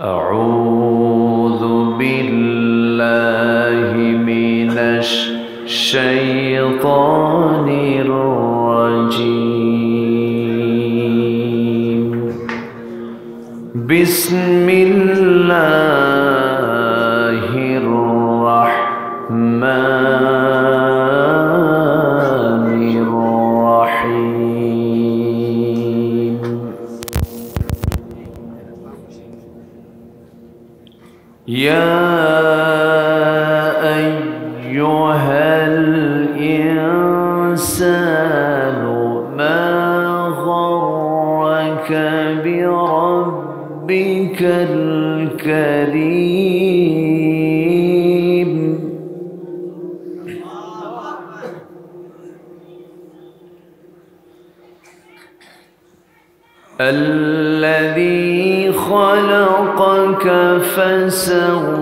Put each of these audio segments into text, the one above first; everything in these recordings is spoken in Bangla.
أعوذ بالله من الشيطان الرجيم. بسم الله الرحمن الرحيم. يا أيها الإنسان ما غرك بربك الكريم. الذي خلقك فسواك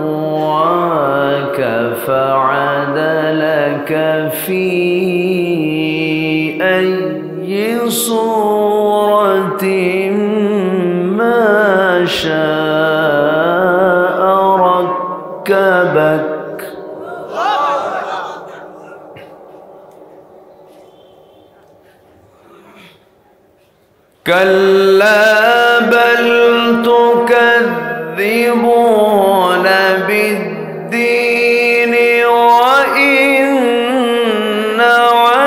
فعدلك في أي صورة ما شاء ركبك. كلا بل تكذبون بالدين وإن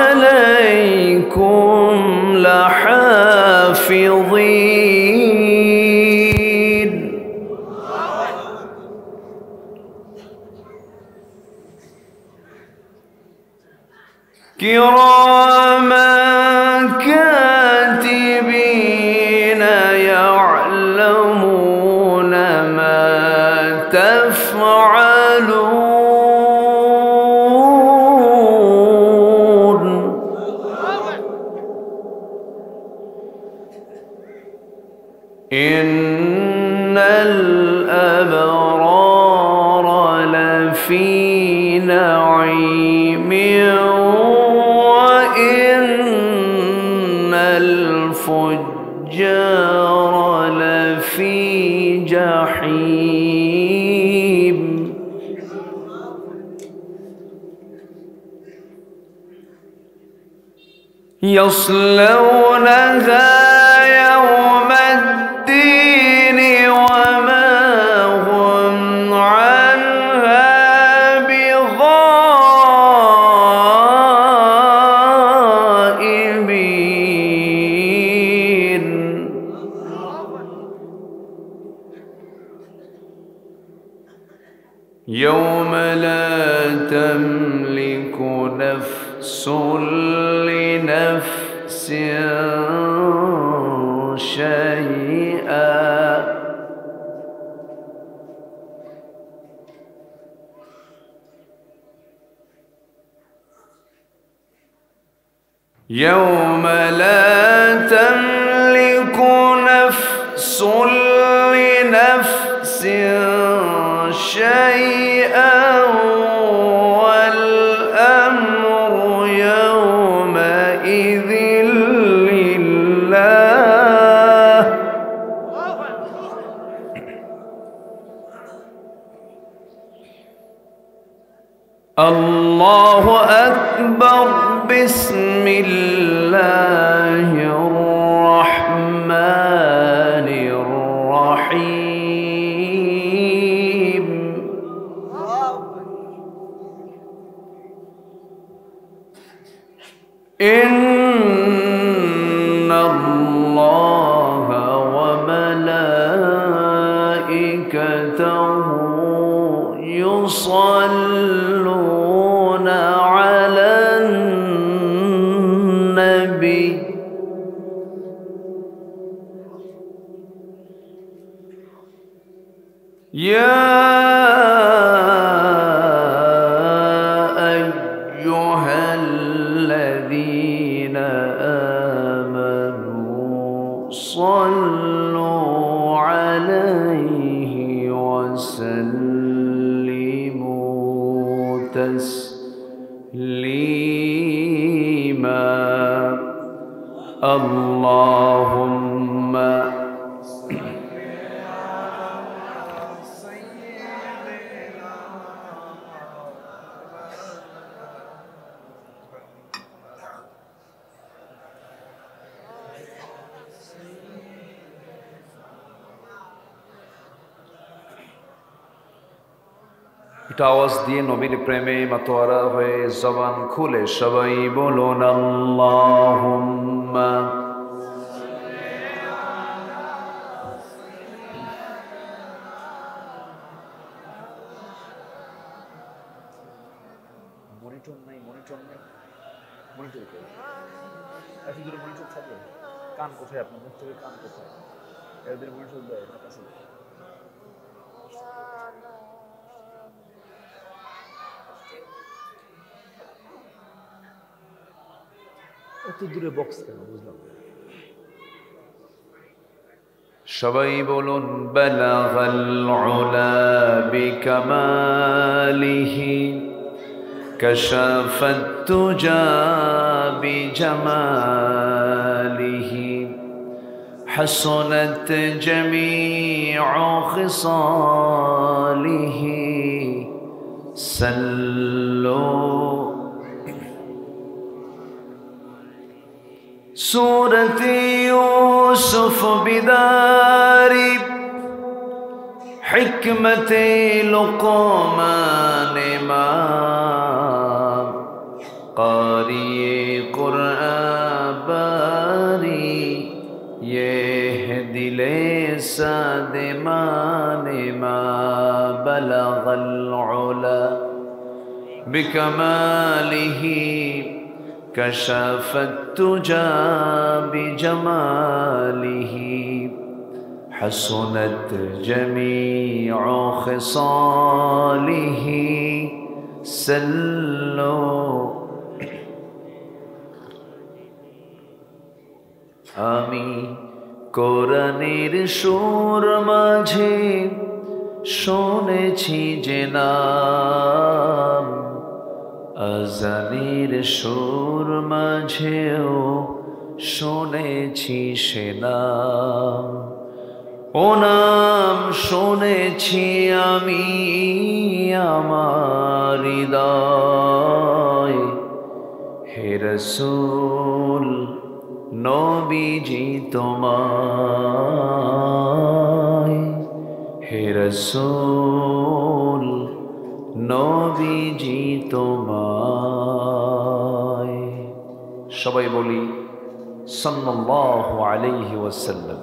عليكم لحافظين. كراما كاتبين يعلمون ما تفعلون. إن الأبرار لفي نعيم وإن الفجار لفي جحيم. يصلونها يوم الدين وما هم عنها بغائبين. يوم لا تملك نفس لنفس شيئا يوم لا تملك نفس لنفس شيئا والأمر يومئذ لله. الله أكبر. بسم الله الرحمن الرحيم. إن الله وملائكته يصلون على النبي. يا أيها الذين آمنوا صلوا عليه وسلموا تسليما. اللهم একটু আওয়াজ দিয়ে নবীর প্রেমে মাতোয়ারা হয়ে জবান খুলে সবাই বলুন আল্লাহুম্মা। মনিটর নাই, মনিটর নাই, মনিটর কই? এত দূরে মনিটর থাকে? কান কোথায় আপনার? মুখ থেকে কান কোথায়? এদের মনিটর দেয় না কাছে। এত দূরে বক্স কেন বুঝলাম না। সবাই বলুন বালাগাল উলা বিকামালিহি কাশাফাত তুজা বিজামালিহি হাসনাত জামিউ খিসালিহি সাল্লু। सूरत यूसुफ बिदारी हिकमत लुक़मान इमाम क़ारिए क़ुरआन बारी ये है दिले सादिमान मा बलगल उला बिकमालिही كشف التجى بجماله حسنت جميع خصاله سلوا আমি কোরআনের সুর মাঝে শুনেছি যে নাম, আজানের সুর মাঝেও শুনেছি সে নাম। ও নাম শুনেছি আমি আমার হৃদয়। হে রাসূল নবীজি তোমায়, হে রাসূল নবীজি তোমায়। সবাই বলি সাল্লাল্লাহু আলাইহি ওয়াসাল্লাম।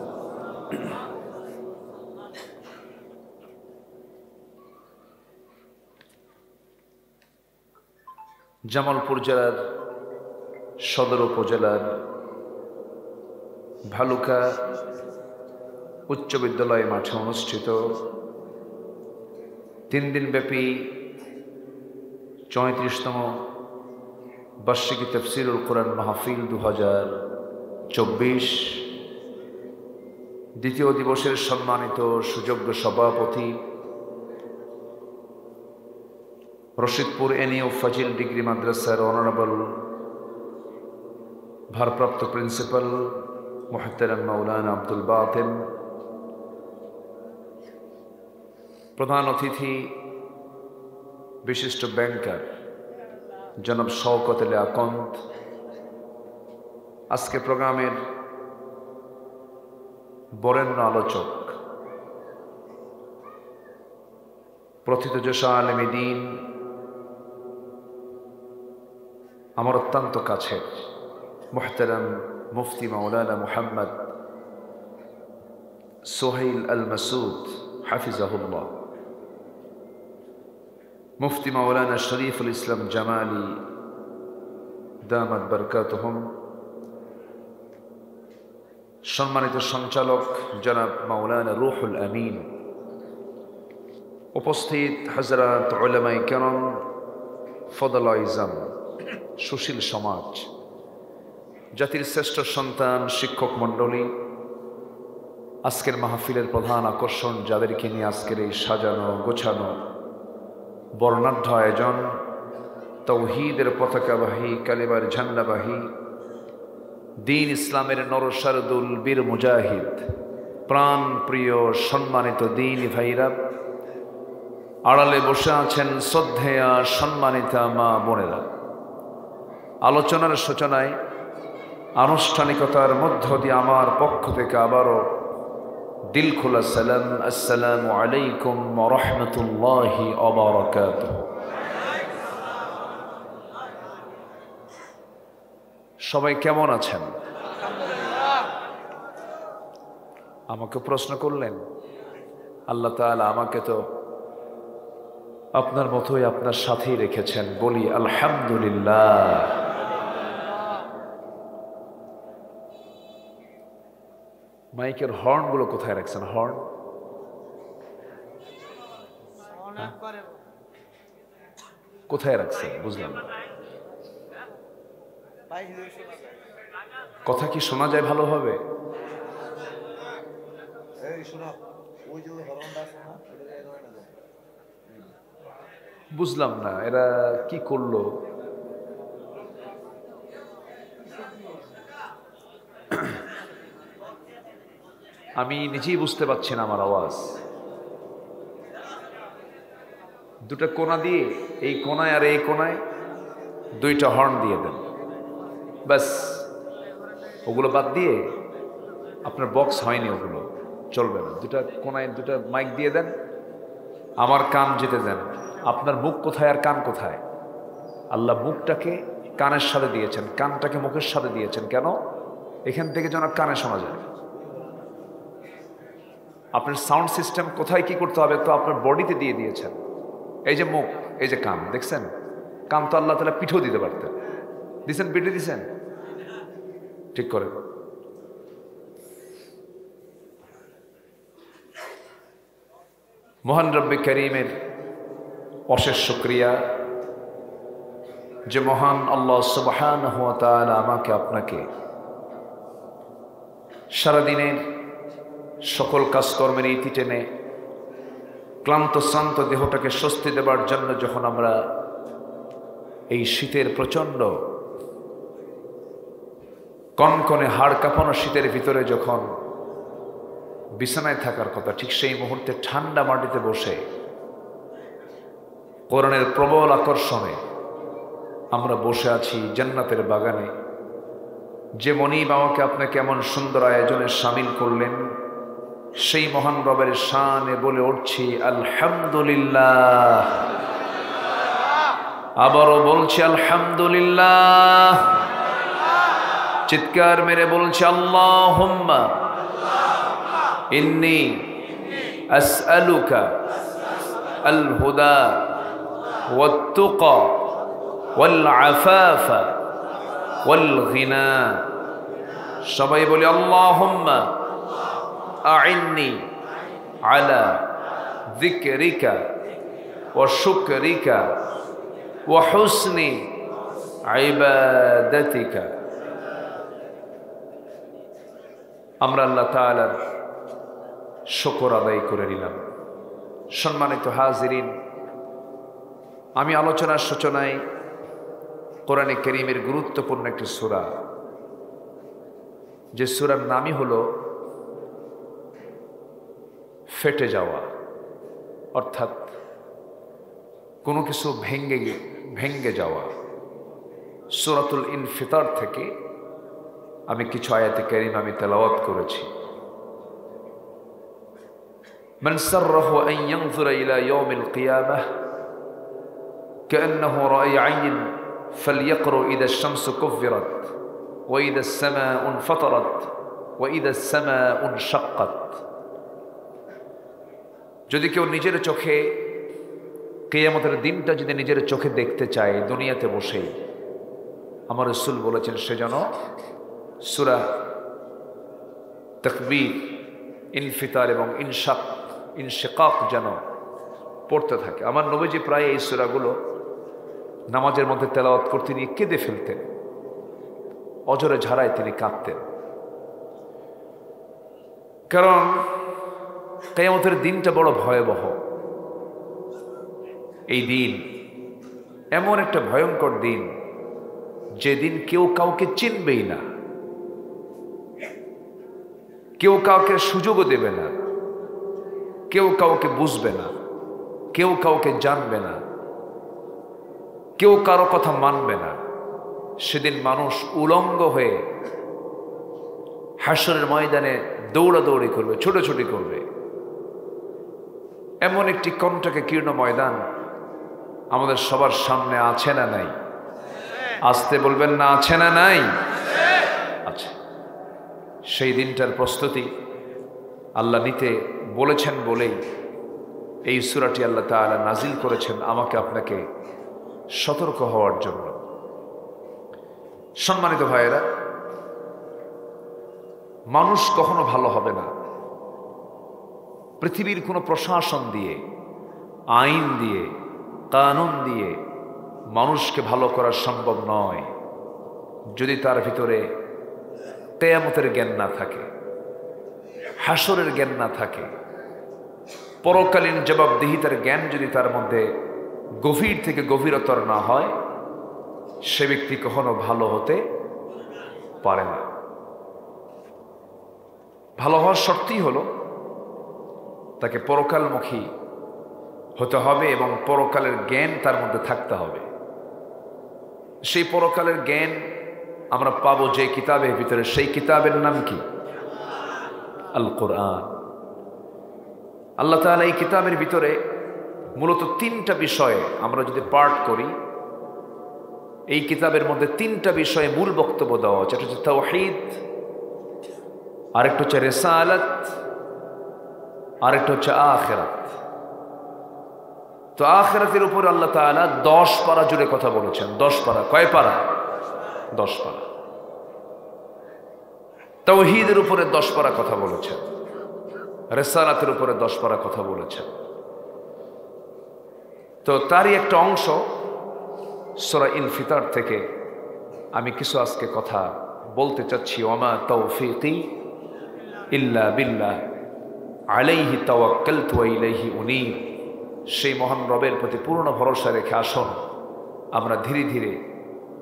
জামালপুর জেলার সদর উপজেলার ভালুকা উচ্চ বিদ্যালয় মাঠে অনুষ্ঠিত 3 দিনব্যাপী 34তম বার্ষিকী তাফসীরুল কোরআন মাহফিল 2024 দ্বিতীয় দিবসের সম্মানিত সুযোগ্য সভাপতি রশিদপুর এনিও ফাজিল ডিগ্রি মাদ্রাসার অনারেবল ভারপ্রাপ্ত প্রিন্সিপাল মুহতারাম মাওলানা আব্দুল বাতেন, প্রধান অতিথি বিশিষ্ট ব্যাংকার জনাব শওকত আলী আকন্দ, আজকে প্রোগ্রামের বরেণ্য আলোচক প্রথিতযশা আলেমে দ্বীন, আমার অত্যন্ত কাছের মুহতারাম মুফতি মাওলানা মুহাম্মদ সোহেল আল মাসুদ হাফিজাহুল্লাহ, মুফতি মাওলানা শরীফুল ইসলাম জামালি দামাত বরকাতুহুম, সম্মানিত সঞ্চালক জনাব মাওলানা রুহুল আমিন, উপস্থিত হযরত উলামায়ে কেরাম, ফদল আইজাম, সুশীল সমাজ, জাতির শ্রেষ্ঠ সন্তান, শিক্ষক মণ্ডলী, আজকের মাহফিলের প্রধান আকর্ষণ যাদেরকে নিয়ে আজকের এই সাজানো গোছানো বর্ণাঢ্য আয়োজন, তৌহিদের পতাকাবাহী, কালিমার ঝান্ডাবাহী, দ্বীন ইসলামের নরসারদুল বীর মুজাহিদ, প্রাণ প্রিয় সম্মানিত দ্বীনী ভাইরা, আড়ালে বসে আছেন শ্রদ্ধেয়া সম্মানিতা মা বোনেরা। আলোচনার সূচনায় আনুষ্ঠানিকতার মধ্য দিয়ে আমার পক্ষ থেকে আবারও দিল খোলা সালাম, আসসালামু আলাইকুম ওয়া রাহমাতুল্লাহি ওয়া বারাকাতুহু। সবাই কেমন আছেন? আমাকে প্রশ্ন করলেন। আল্লাহ তাআলা আমাকে তো আপনার মতোই আপনার সাথেই রেখেছেন, বলি আলহামদুলিল্লাহ। মাইকের হর্নগুলো কোথায় রাখছেন? হর্ন কোথায় রাখছেন বুঝলাম না। কথা কি শোনা যায় ভালোভাবে? বুঝলাম না এরা কি করলো। আমি নিজেই বুঝতে পারছি না আমার আওয়াজ। দুটা কোণা দিয়ে, এই কোণায় আর এই কোণায় দুইটা হর্ন দিয়ে দেন ব্যাস। ওগুলো বাদ দিয়ে, আপনার বক্স হয়নি, ওগুলো চলবে না। দুটা কোণায় দুটা মাইক দিয়ে দেন, আমার কান যেতে দেন। আপনার মুখ কোথায় আর কান কোথায়? আল্লাহ মুখটাকে কানের সাথে দিয়েছেন, কানটাকে মুখের সাথে দিয়েছেন কেন? এখান থেকে যেন কানে শোনা যায়। আপনার সাউন্ড সিস্টেম কোথায় কি করতে হবে তো আপনার বডিতে দিয়ে দিয়েছেন। এই যে মুখ, এই যে কান, দেখছেন? কান তো আল্লাহ তাআলা পিঠও দিতে পারতেন, দিছেন? পিঠে দিছেন? ঠিক করে। মহান রব্বে করিমের অশেষ শুকরিয়া যে মহান আল্লাহ সুবহানাহু ওয়া তাআলা আমাকে আপনাকে সারাদিনের সকল কাজকর্মের ইতি টেনে ক্লান্ত শ্রান্ত দেহটাকে স্বস্তি দেবার জন্য যখন আমরা এই শীতের প্রচণ্ড কনকনে হাড় কাঁপানো শীতের ভিতরে যখন বিছানায় থাকার কথা, ঠিক সেই মুহূর্তে ঠান্ডা মাটিতে বসে কোরআনের প্রবল আকর্ষণে আমরা বসে আছি জান্নাতের বাগানে। যে মনিব আমাকে আপনাকে এমন সুন্দর আয়োজনে শামিল করলেন, সেই মহান রবের শানে বলে উঠছি আলহামদুলিল্লাহ। আবারও বলছি আলহামদুলিল্লাহ। চিৎকার মেরে বলছি আল্লাহুম্মা ইন্নী আসআলুকা আল হুদা ওয়াত তুকা ওয়াল আফাফা ওয়াল গিনা। সবাই বলি আল্লাহুম্মা আইন্নি আলা যিকরিকা ওয়া শুকরিকা ওয়া হুসনি ইবাদাতিকা। আমরা আল্লাহ তাআলার শুকর আদায় করে নিলাম। সম্মানিত হাজিরিন, আমি আলোচনার সূচনায় কোরআনে কারীমের গুরুত্বপূর্ণ একটি সূরা, যে সূরার নামই হলো ফেটে যাওয়া, অর্থাৎ কোনো কিছু ভেঙ্গে যাওয়া। সূরাতুল ইনফিতার থেকে আমি কিছু আয়াতে কারীমা আমি তেলাওয়াত করেছি। মান সাররাহু আন ইয়ানজুরা ইলা ইয়াউমিল কিয়ামাহ কাআন্নাহু রাআই আইন ফালইয়াকরা ইযা আশ-শামসু কুফিরাত ওয়া ইযা আস-সামাউ ইনফাতারাত ওয়া ইযা আস-সামাউ ইনশাক্কাত। যদি কেউ নিজের চোখে কিয়ামতের দিনটা যদি নিজের চোখে দেখতে চায় দুনিয়াতে বসেই, আমার রাসূল বলেছেন সে যেন সূরা তাকবীর, ইনফিতার এবং ইনশিকাক যেন পড়তে থাকে। আমার নবীজি প্রায় এই সূরাগুলো নামাজের মধ্যে তেলাওয়াত করতে নিয়ে কেঁদে ফেলতেন, অজরে ঝাড়ায় তিনি কাঁদতেন। কারণ কিয়ামতের দিনটা বড় ভয়াবহ। এই দিন এমন একটা ভয়ঙ্কর দিন, যেদিন কেউ কাউকে চিনবেই না, কেউ কাউকে সুযোগও দেবে না, কেউ কাউকে বুঝবে না, কেউ কাউকে জানবে না, কেউ কারো কথা মানবে না। সেদিন মানুষ উলঙ্গ হয়ে হাসরের ময়দানে দৌড়াদৌড়ি করবে, ছোটাছুটি করবে। এমন একটি কণ্ঠকে কীর্ণ ময়দান আমাদের সবার সামনে আছে না নাই? আসতে বলবেন না, আছে না নাই? আচ্ছা, সেই দিনটার প্রস্তুতি আল্লাহ নিতে বলেছেন বলেই এই সূরাটি আল্লাহ তাআলা নাজিল করেছেন আমাকে আপনাকে সতর্ক হওয়ার জন্য। সম্মানিত ভাইয়েরা, মানুষ কখনো ভালো হবে না পৃথিবীর কোনো প্রশাসন দিয়ে, আইন দিয়ে, কানুন দিয়ে মানুষকে ভালো করা সম্ভব নয় যদি তার ভিতরে কিয়ামতের জ্ঞান না থাকে, হাসরের জ্ঞান না থাকে, পরকালীন জবাবদিহিতার জ্ঞান যদি তার মধ্যে গভীর থেকে গভীরতর না হয়, সে ব্যক্তি কখনো ভালো হতে পারে না। ভালো হওয়ার শর্তই হলো তাকে পরকালমুখী হতে হবে এবং পরকালের জ্ঞান তার মধ্যে থাকতে হবে। সেই পরকালের জ্ঞান আমরা পাবো যে কিতাবের ভিতরে, সেই কিতাবের নাম কি? আল কোরআন। আল্লাহ তাআলা এই কিতাবের ভিতরে মূলত তিনটা বিষয়ে আমরা যদি পাঠ করি, এই কিতাবের মধ্যে তিনটা বিষয়ে মূল বক্তব্য দেওয়া হচ্ছে। একটা হচ্ছে তাওহীদ, আরেকটা হচ্ছে রিসালাত, আরেকটা হচ্ছে আখিরাত। তো আখিরাতের উপর আল্লাহ তাআলা 10 পারা জুড়ে কথা বলেছেন। 10 পারা। কয় পারা? 10 পারা। তাওহীদের উপরে 10 পারা কথা বলেছেন, রিসালাতের উপরে 10 পারা কথা বলেছেন। তো তারই একটা অংশ সূরা ইনফিতার থেকে আমি কিছু আজকে কথা বলতে চাচ্ছি। ওয়ামা তাওফীকি ইল্লা বিল্লাহ আলাইহি তাওয়াক্কালতু ওয়া ইলাইহি উনীব। সেই মহান রবের প্রতি পূর্ণ ভরসা রেখে আসুন আমরা ধীরে ধীরে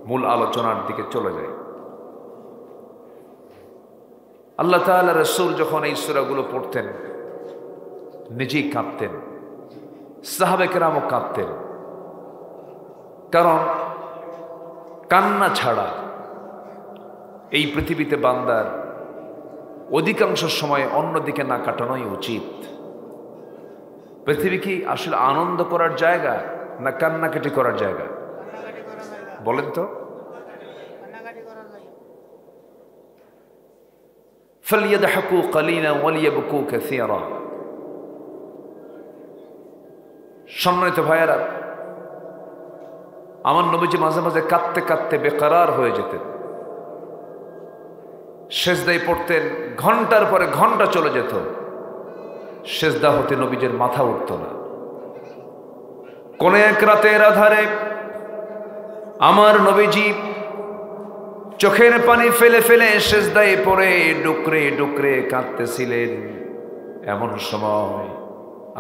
মূল আলোচনার দিকে চলে যাই। আল্লাহ তাআলা রাসূল যখন এই সূরাগুলো পড়তেন নিজেই কাঁদতেন, সাহাবে কেরামও কাঁদতেন। কারণ কান্না ছাড়া এই পৃথিবীতে বান্দার অধিকাংশ সময় অন্যদিকে না কাটানোই উচিত। পৃথিবী কি আসলে আনন্দ করার জায়গা না কান্নাকাটি করার জায়গা? বলেন তো। ফালইয়াদহাকু কালিলান ওয়ালিয়াবকু কাসীরা। সম্মানিত ভাইয়েরা, আমার নবীজি মাঝে মাঝে কাঁদতে কাঁদতে বেকরার হয়ে যেতেন। সেজদায় পড়তেন, ঘন্টার পরে ঘন্টা চলে যেত, সেজদা হতে নবীজির মাথা উঠত না। কোন এক রাতের আধারে আমার নবীজি চোখের পানি ফেলে ফেলে সেজদায় পড়ে ডুকরে ডুকরে কাঁদতেছিলেন। এমন সময়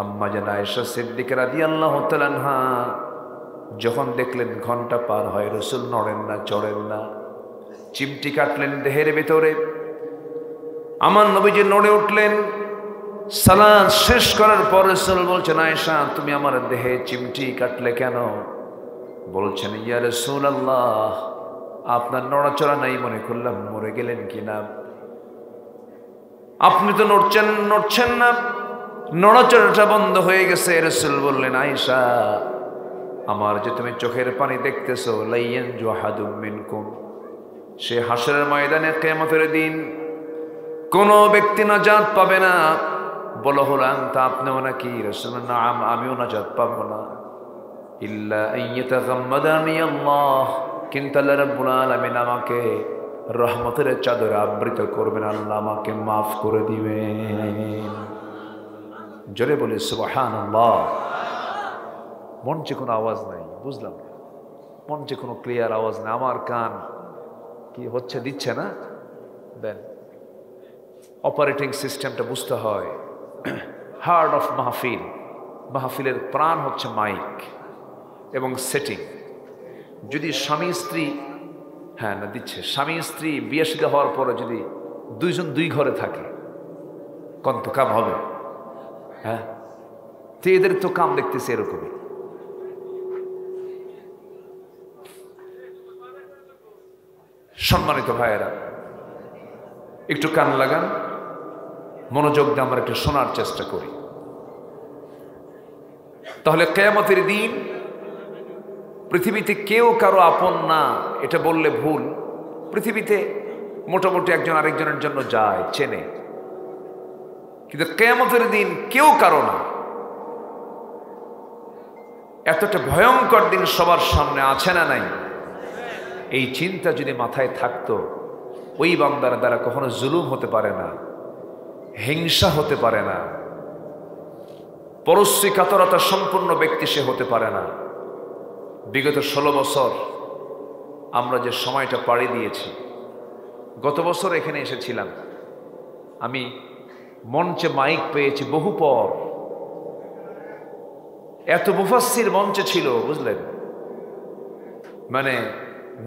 আম্মা জান আয়েশা সিদ্দিকা রাদিয়াল্লাহু তাআলা আনহা যখন দেখলেন ঘন্টা পার হয়, রাসূল নড়েন না, চড়েন না, চিমটি কাটলেন দেহের ভেতরে। আমার নবীজি নড়ে উঠলেন। সালাত শেষ করার পর রাসূল বলছেন, আয়েশা তুমি আমার দেহে চিমটি কাটলে কেন? বলছেন, ইয়া রাসূলুল্লাহ আপনার নড়াচড়া নাই, মনে করলাম মরে গেলেন কিনা। আপনি তো নড়ছেন না, নড়াচড়াটা বন্ধ হয়ে গেছে। রাসূল বললেন, আয়েশা আমার যে তুমি চোখের পানি দেখতেছো, লাইয়ান জুহাদুম মিনকুম, সে হাসরের ময়দানে কিয়ামতের দিন কোন ব্যক্তি নাজাত পাবে না। বলো হলো আনতা, আপনিও নাকি? রাসূল, নাম, আমিও নাজাত পাবো না। ইল্লা আইয়াতাগাম্মাদানি আল্লাহ, কিন্তু আল্লাহ রাব্বুল আলামিন আমাকে রহমতের চাদরে আবৃত করবেন, আল্লাহ আমাকে মাফ করে দিবেন। জোরে বলি সুবহানাল্লাহ। মঞ্চে কোনো আওয়াজ নাই, বুঝলাম না, মঞ্চে কোনো ক্লিয়ার আওয়াজ নেই। আমার কান কি হচ্ছে, দিচ্ছে না? দেন। অপারেটিং সিস্টেমটা বুঝতে হয়। হার্ট অফ মাহফিল, মাহফিলের প্রাণ হচ্ছে মাইক এবং সেটিং। যদি স্বামী স্ত্রী, হ্যাঁ না দিচ্ছে, স্বামী স্ত্রী বিয়ে শাদী হওয়ার পরে যদি দুইজন দুই ঘরে থাকে, কত কাম হবে? হ্যাঁ, তো এদের তো কাম দেখতেছে এরকমই। সম্মানিত ভাইয়েরা, একটু কান লাগান। মনোযোগ দিয়ে আমরা একটু শোনার চেষ্টা করি। তাহলে কিয়ামতের দিন পৃথিবীতে কেউ কারো আপন না, এটা বললে ভুল। পৃথিবীতে মোটামুটি একজন আরেকজনের জন্য যায়, চেনে, কিন্তু কিয়ামতের দিন কেউ কারো না। এতটা ভয়ঙ্কর দিন সবার সামনে আছে না নাই? এই চিন্তা যদি মাথায় থাকতো, ওই বান্দার দ্বারা কখনো জুলুম হতে পারে না, হিংসা হতে পারে না, পরশ্রী কাতরতা সম্পূর্ণ ব্যক্তি সে হতে পারে না। বিগত 16 বছর আমরা যে সময়টা পাড়ি দিয়েছি, গত বছর এখানে এসেছিলাম, আমি মঞ্চে মাইক পেয়েছি বহু পর। এত মুফাসসির মঞ্চে ছিল, বুঝলেন, মানে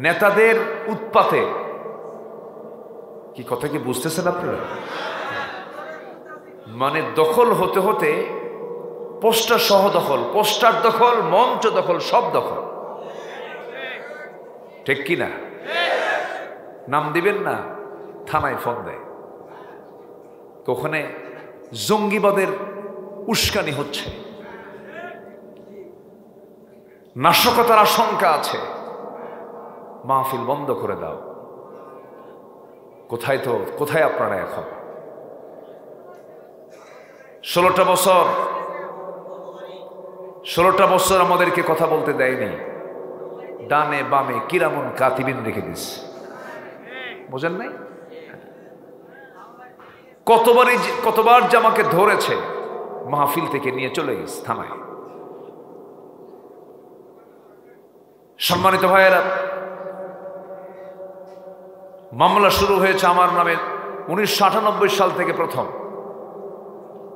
নেতাদের উৎপাতে, কি কথা কি বুঝতেছেন আপনারা? মানে দখল হতে হতে পোস্টার সহ দখল, পোস্টার দখল, মঞ্চ দখল, সব দখল, ঠিক কি না? নাম দিবেন না, থানায় ফোন দেয়। ওখানে জঙ্গিবাদের উস্কানি হচ্ছে, নাশকতার আশঙ্কা আছে, মাহফিল বন্ধ করে দাও। কোথায় আপনারা এখন? 16টা বছর আমাদেরকে কথা বলতে দেয়নি। ডানে বামে কিরামুন কাতিবিন রেখে দিস, বোঝেন নাই? কতবার যে আমাকে ধরেছে, মাহফিল থেকে নিয়ে চলে গেছে থানায়। সম্মানিত ভাইয়েরা, মামলা শুরু হয়েছে আমার নামে 1998 সাল থেকে। প্রথম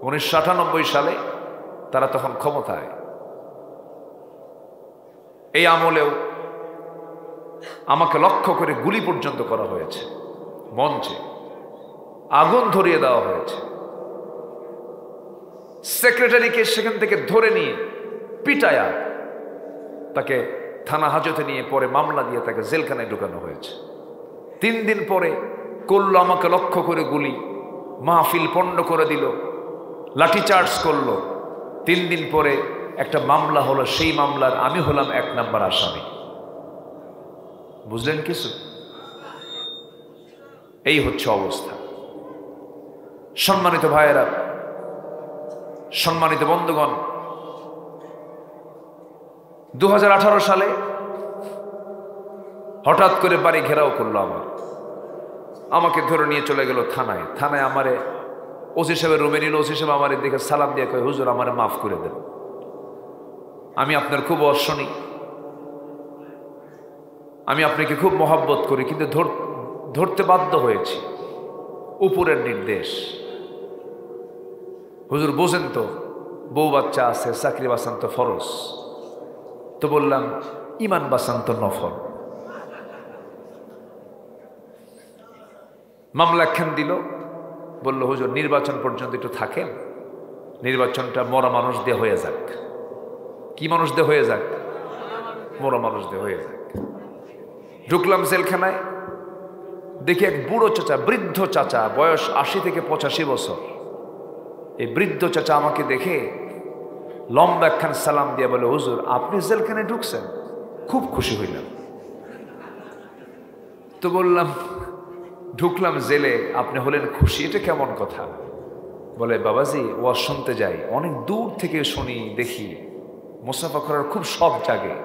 1998 সালে, তারা তখন ক্ষমতায়। এই আমলেও আমাকে লক্ষ্য করে গুলি পর্যন্ত করা হয়েছে, মঞ্চে আগুন ধরিয়ে দেওয়া হয়েছে। সেক্রেটারিকে সেখান থেকে ধরে নিয়ে পিটায়া তাকে থানা হাজতে নিয়ে পরে মামলা দিয়ে তাকে জেলখানায় ঢুকানো হয়েছে। 3 দিন পরে করলো আমাকে লক্ষ্য করে গুলি, মাহফিল পণ্ড করে দিল, লাঠিচার্জ করলো। 3 দিন পরে একটা মামলা হলো, সেই মামলার আমি হলাম 1 নম্বর আসামি। বুঝলেন কিছু? এই হচ্ছে অবস্থা। সম্মানিত ভাইয়েরা, সম্মানিত বন্ধুগণ, 2018 সালে হঠাৎ করে বাড়ি ঘেরাও করলো আমাকে ধরে নিয়ে চলে গেল থানায়। থানায় আমারে ওসি সাহেবের রুমে নিল। ওসি সাহেব আমার দিকে সালাম দিয়ে কয়, হুজুর আমারে মাফ করে দেন, আমি আপনার খুব অর্শনী, আমি আপনাকে খুব মহব্বত করি, কিন্তু ধরতে বাধ্য হয়েছি, উপরের নির্দেশ। হুজুর বোঝেন তো, বউ বাচ্চা আছে, চাকরি বাঁচান তো ফরজ। তো বললাম, ইমান বাঁচান তো নফল। মামলা একখান দিল, বলল হুজুর নির্বাচন পর্যন্ত একটু থাকেন, নির্বাচনটা মরা মানুষ দিয়ে হয়ে যাক। কি মানুষ দিয়ে হয়ে যাক? মরা মানুষ দিয়ে হয়ে যাক। ঢুকলাম জেলখানায়, দেখি এক বুড়ো চাচা, বৃদ্ধ চাচা, বয়স 80 থেকে 85 বছর। এই বৃদ্ধ চাচা আমাকে দেখে লম্বা একখান সালাম দিয়ে বলে, হুজুর আপনি জেলখানায় ঢুকছেন, খুব খুশি হইলাম। তো বললাম, ঢুকলাম জেলে, আপনি হলেন খুশি, এটা কেমন কথা? বলে, বাবাজি ওয়াজ শুনতে যাই, অনেক দূর থেকে শুনি, দেখি, মুসাফা করার খুব শখ জাগে,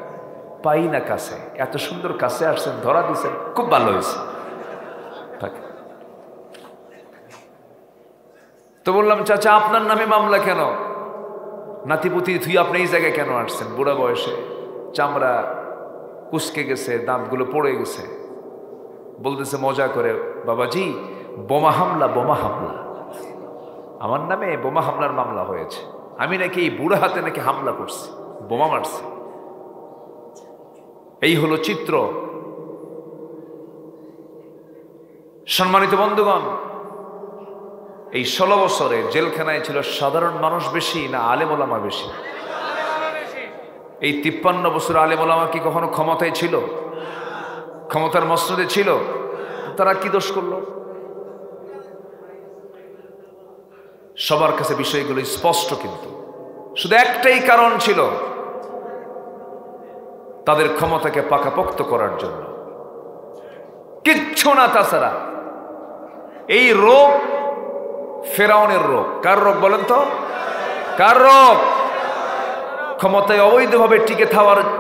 পাই না কাছে, এত সুন্দর কাছে আসছেন, ধরা দিচ্ছেন, খুব ভালো হয়েছে। তো বললাম, চাচা আপনার নামে মামলা কেন? নাতিপুতি তুই আপনি এই জায়গায় কেন আসছেন? বুড়া বয়সে, চামড়া কুচকে গেছে, দাঁতগুলো পড়ে গেছে। বলতেছে মজা করে, বাবাজি বোমা হামলা আমার নামে বোমা হামলার মামলা হয়েছে, আমি নাকি এই বুড়া হাতে নাকি হামলা করছি, বোমা মারছি। এই হলো চিত্র। সম্মানিত বন্ধুগণ, এই 16 বছরে জেলখানায় ছিল সাধারণ মানুষ বেশি না আলেম ওলামা বেশি? এই 53 বছর আলেম ওলামা কি কখনো ক্ষমতায় ছিল? ক্ষমতার মসনদে ছিল? তারা কি দোষ করলো? সবার কাছে বিষয়গুলো স্পষ্ট, কিন্তু শুধু একটাই কারণ ছিল, তাদের ক্ষমতাকে পাকাপোক্ত করার জন্য, কিচ্ছু না তাছাড়া। এই রোগ ফেরাউনের রোগ। কার রোগ বলেন তো? কার রোগ? ক্ষমতায় অবৈধভাবে টিকে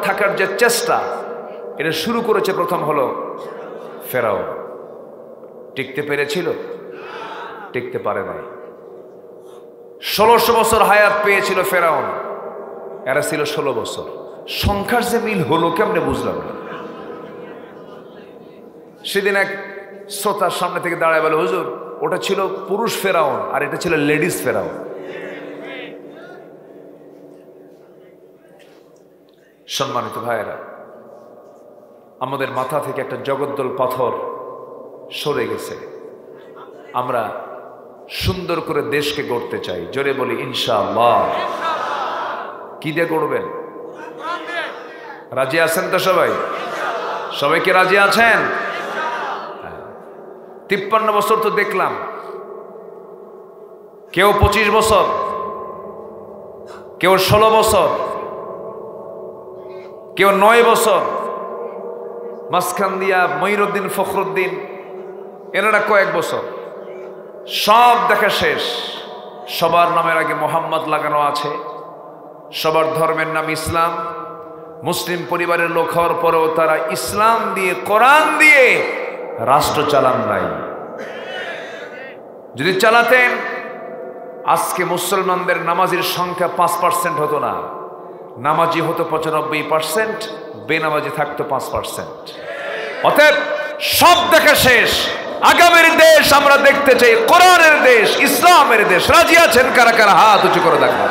থাকার যে চেষ্টা, এটা শুরু করেছে প্রথম হলো ফেরাউন। টিকতে পেরেছিল? টিকতে পারে নাই। 1600 বছর হায়াত পেয়েছিল ফেরাউন, এরা ছিল 16 বছর। সংখ্যার যে মিল হলো কেমনে বুঝলাম না। সেদিন এক শ্রোতার সামনে থেকে দাঁড়ায় বলে, হুজুর ওটা ছিল পুরুষ ফেরাউন আর এটা ছিল লেডিস ফেরাউন। সম্মানিত ভাইয়েরা, আমাদের মাথা থেকে একটা জগদ্দল পাথর সরে গেছে। আমরা সুন্দর করে দেশকে গড়তে চাই। জোরে বলি ইনশাআল্লাহ। কি দিয়ে গড়বেন? রাজি আছেন তো সবাই? সবাই কি রাজি আছেন? 53 বছর তো দেখলাম, কেউ 25 বছর, কেউ 16 বছর, কেউ 9 বছর, মাঝখান দিয়া মঈনুদ্দিন ফখরুদ্দিন, এনারা কয়েক বছর। সব দেখা শেষ। সবার নামের আগে মোহাম্মদ লাগানো আছে, সবার ধর্মের নাম ইসলাম। মুসলিম পরিবারের লোক হওয়ার পরেও তারা ইসলাম দিয়ে, কোরআন দিয়ে রাষ্ট্র চালান নাই। যদি চালাতেন, আজকে মুসলমানদের নামাজির সংখ্যা 5% হতো না, নামাজি হতো 95%, বেনামাজি থাকতো 5%। অতএব সব দেখা শেষ। আগামীর দেশ আমরা দেখতে চাই কোরআনের দেশ, ইসলামের দেশ। রাজি আছেন কারা কারা? হাত উঁচু করে দেখান।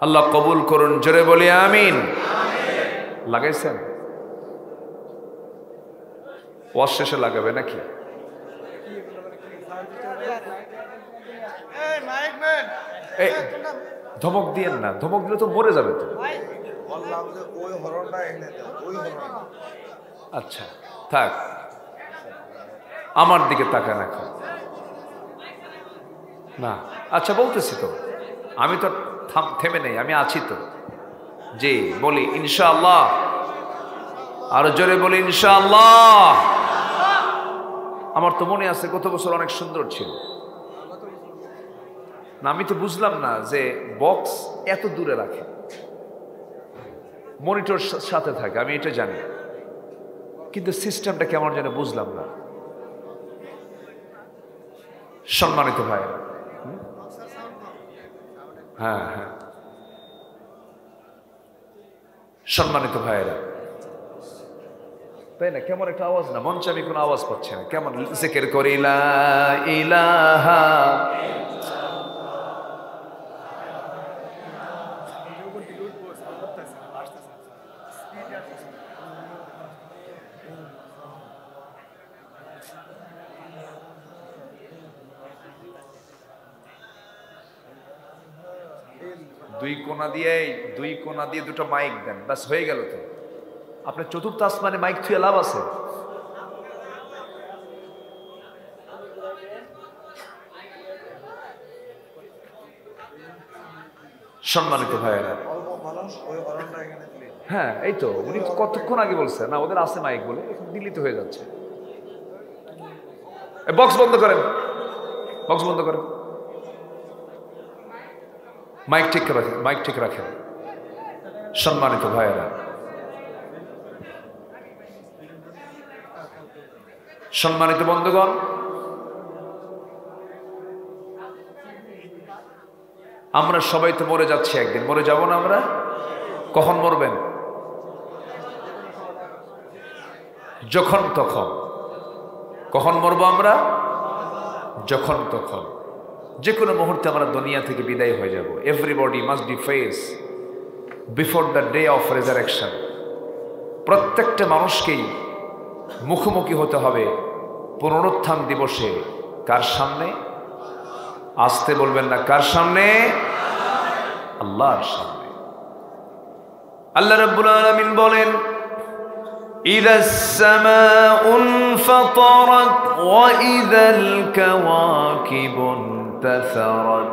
আল্লাহ কবুল করুন। জোরে বলি আমিন। লাগাইছেন? ওয়াজ শেষে লাগাবে নাকি? ধমক দিয়েন না, ধমক দিলে তো মরে যাবে তো। আচ্ছা থাক, আমার দিকে তাকান এখন না। আচ্ছা বলতেছি তো, আমি তো থেমে নেই, আমি আছি তো। জি বলি ইনশাআল্লাহ। আরো জোরে বলি ইনশাআল্লাহ। আমার তো মনে আছে গত বছর অনেক সুন্দর ছিল না। আমি তো বুঝলাম না যে বক্স এত দূরে রাখে, মনিটর সাথে থাকে, আমি এটা জানি, কিন্তু সিস্টেমটা কেমন যেন বুঝলাম না। সম্মানিত ভাই, হ্যাঁ হ্যাঁ, সম্মানিত ভাইয়েরা, তাই না? কেমন একটা আওয়াজ না, মঞ্চে আমি কোনো আওয়াজ পাচ্ছি না। কেমন জিকির করি লা ইলাহা, দুই কোণা দিয়ে দুটো মাইক দেন, ব্যাস হয়ে গেল তো। আপনার চতুর্থ আসমানে মাইক থুয়ে লাভ আছে? সম্মানিত ভাইয়েরা, হ্যাঁ এই তো উনি কতক্ষণ আগে বলছে না ওদের আছে মাইক বলে, দিল্লিতে হয়ে যাচ্ছে। বক্স বন্ধ করেন, বক্স বন্ধ করেন, মাইক ঠিক রাখেন, মাইক ঠিক রাখেন। সম্মানিত ভাইয়েরা, সম্মানিত বন্ধুগণ, আমরা সবাই তো মরে যাচ্ছি, একদিন মরে যাব না আমরা? কখন মরবেন? যখন তখন। কখন মরবো আমরা? যখন তখন। যে কোনো মুহূর্তে আমরা দুনিয়া থেকে বিদায় হয়ে যাব। Everybody must be face before the day of resurrection. প্রত্যেকটা মানুষকেই মুখোমুখি হতে হবে পুনরুত্থান দিবসে। কার সামনে? আসতে বলবেন না, কার সামনে? আল্লাহর সামনে। আল্লাহ রাব্বুল আলামিন বলেন, ইযাস সামাউ ইনফাতারাত ওয়া ইযাল কাওয়াকিবু ইনতাসারাত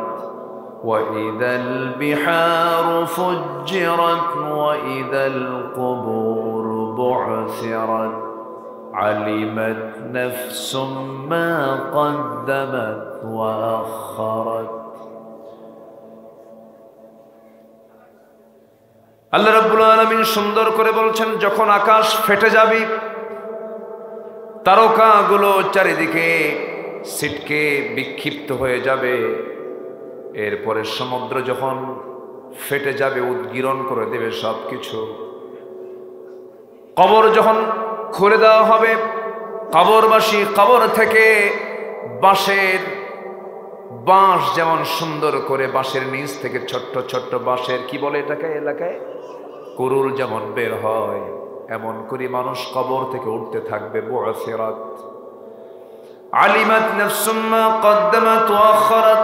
ওয়া ইযাল বিহারু ফুজ্জিরাত ওয়া ইযাল কুবুরু বু'সিরাত আলিমাত নাফসুম মা কদ্দামাত ওয়া আখারাত। আল্লাহ রাব্বুল আলামিন সুন্দর করে বলছেন, যখন আকাশ ফেটে যাবে, তারকাগুলো চারিদিকে ছিটকে বিক্ষিপ্ত হয়ে যাবে, এরপরে সমুদ্র যখন ফেটে যাবে, উদ্গীরণ করে দেবে সবকিছু, কবর যখন খুলে দেওয়া হবে, কবরবাসী কবর থেকে বাঁশ যেমন সুন্দর করে বাঁশের নিচ থেকে ছোট্ট ছোট্ট বাঁশের কি বলে এটাকে এলাকায় কুরুল যেমন বের হয়, এমন করে মানুষ কবর থেকে উঠতে থাকবে। বু'সিরাত আলিমাত নাফসুম মা কদ্দামাত ওয়া আখারাত।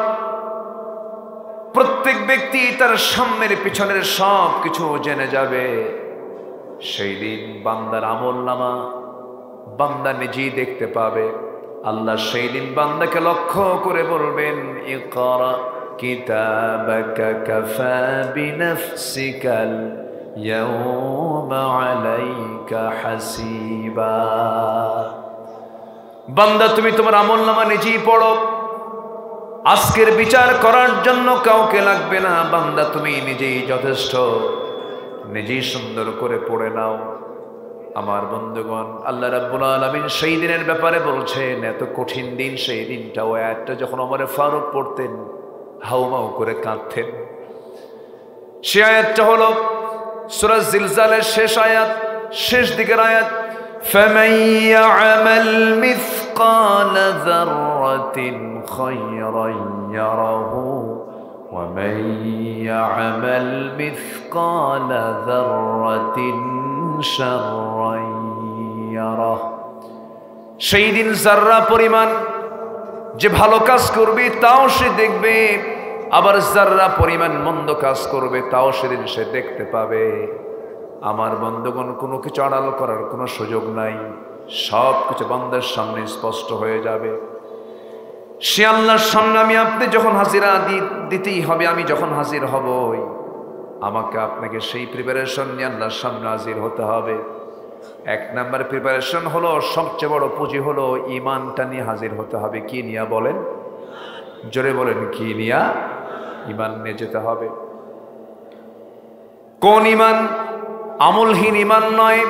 প্রত্যেক ব্যক্তি তার সামনের পিছনের সব কিছু জেনে যাবে। সেই দিন বান্দার আমলনামা বান্দা নিজেই দেখতে পাবে। আল্লাহ সেই দিন বান্দাকে লক্ষ্য করে বলবেন, ইকরা কিতাবাকা কাফা বিনাফসিকাল ইয়াওমা আলাইকা হাসিবা। বান্দা তুমি তোমার আমলনামা নিজেই পড়ো, আজকের বিচার করার জন্য কাউকে লাগবে না। বান্দা তুমি নিজেই যথেষ্ট, নিজেই সুন্দর করে পড়ে নাও। আমার বন্ধুগণ, আল্লাহ রাব্বুল আলামিন সেই দিনের ব্যাপারে বলছেন, এত কঠিন দিন সেই দিনটা। ও আয়াতটা যখন ওমর ফারুক পড়তেন, হাউমাউ করে কাঁদতেন। সে আয়াতটা হলো সূরা জিলজালের শেষ আয়াত, শেষ দিকের আয়াত, ফামান ইয়া'মাল মিসকালা যাররাতিন খায়রান ইয়ারাহু ওয়া মান ইয়া'মাল মিসকালা যাররাতিন শাররান ইয়ারাহু। সেই দিন যাররা পরিমাণ যে ভালো কাজ করবে তাও সে দেখবে, আবার যাররা পরিমাণ মন্দ কাজ করবে তাও সেদিন সে দেখতে পাবে। আমার বন্ধুগণ, কোনো কিছু আড়াল করার কোনো সুযোগ নাই, সব কিছু বান্দার সামনে স্পষ্ট হয়ে যাবে। সে আল্লাহর সামনে আমি আপনি যখন হাজিরা দিতেই হবে। আমি যখন হাজির হব, আমাকে আপনাকে সেই প্রিপারেশন নিয়ে আল্লাহর সামনে হাজির হতে হবে। এক নাম্বার প্রিপারেশন হলো, সবচেয়ে বড় পুঁজি হলো ঈমানটা নিয়ে হাজির হতে হবে। কি নিয়ে বলেন? জোরে বলেন, কি নিয়া? ঈমান নিয়ে যেতে হবে। কোন ঈমান? আমলহীন ঈমান নয়,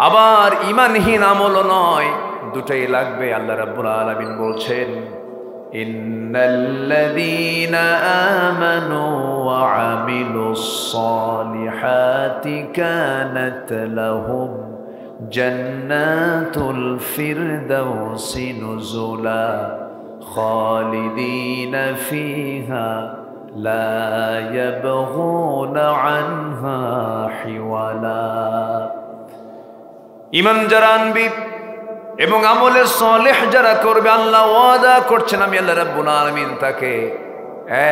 আবার ঈমানহীন আমলও নয়, দুটাই লাগবে। আল্লাহ রাব্বুল আলামিন বলছেন, ইন্নাল্লাযীনা আমানু ওয়া আমিলুস সালিহাতি কানাত লাহুম জান্নাতুল ফিরদাউসি নুজুলা খালিদিনা ফিহা লা ইয়াবগুনা আনহা হিওয়ালা। ঈমান যারা আনবে এবং আমলে সালেহ যারা করবে, আল্লাহ ওয়াদা করছেন, আমি আল্লাহ রাব্বুল আলামিন তাকে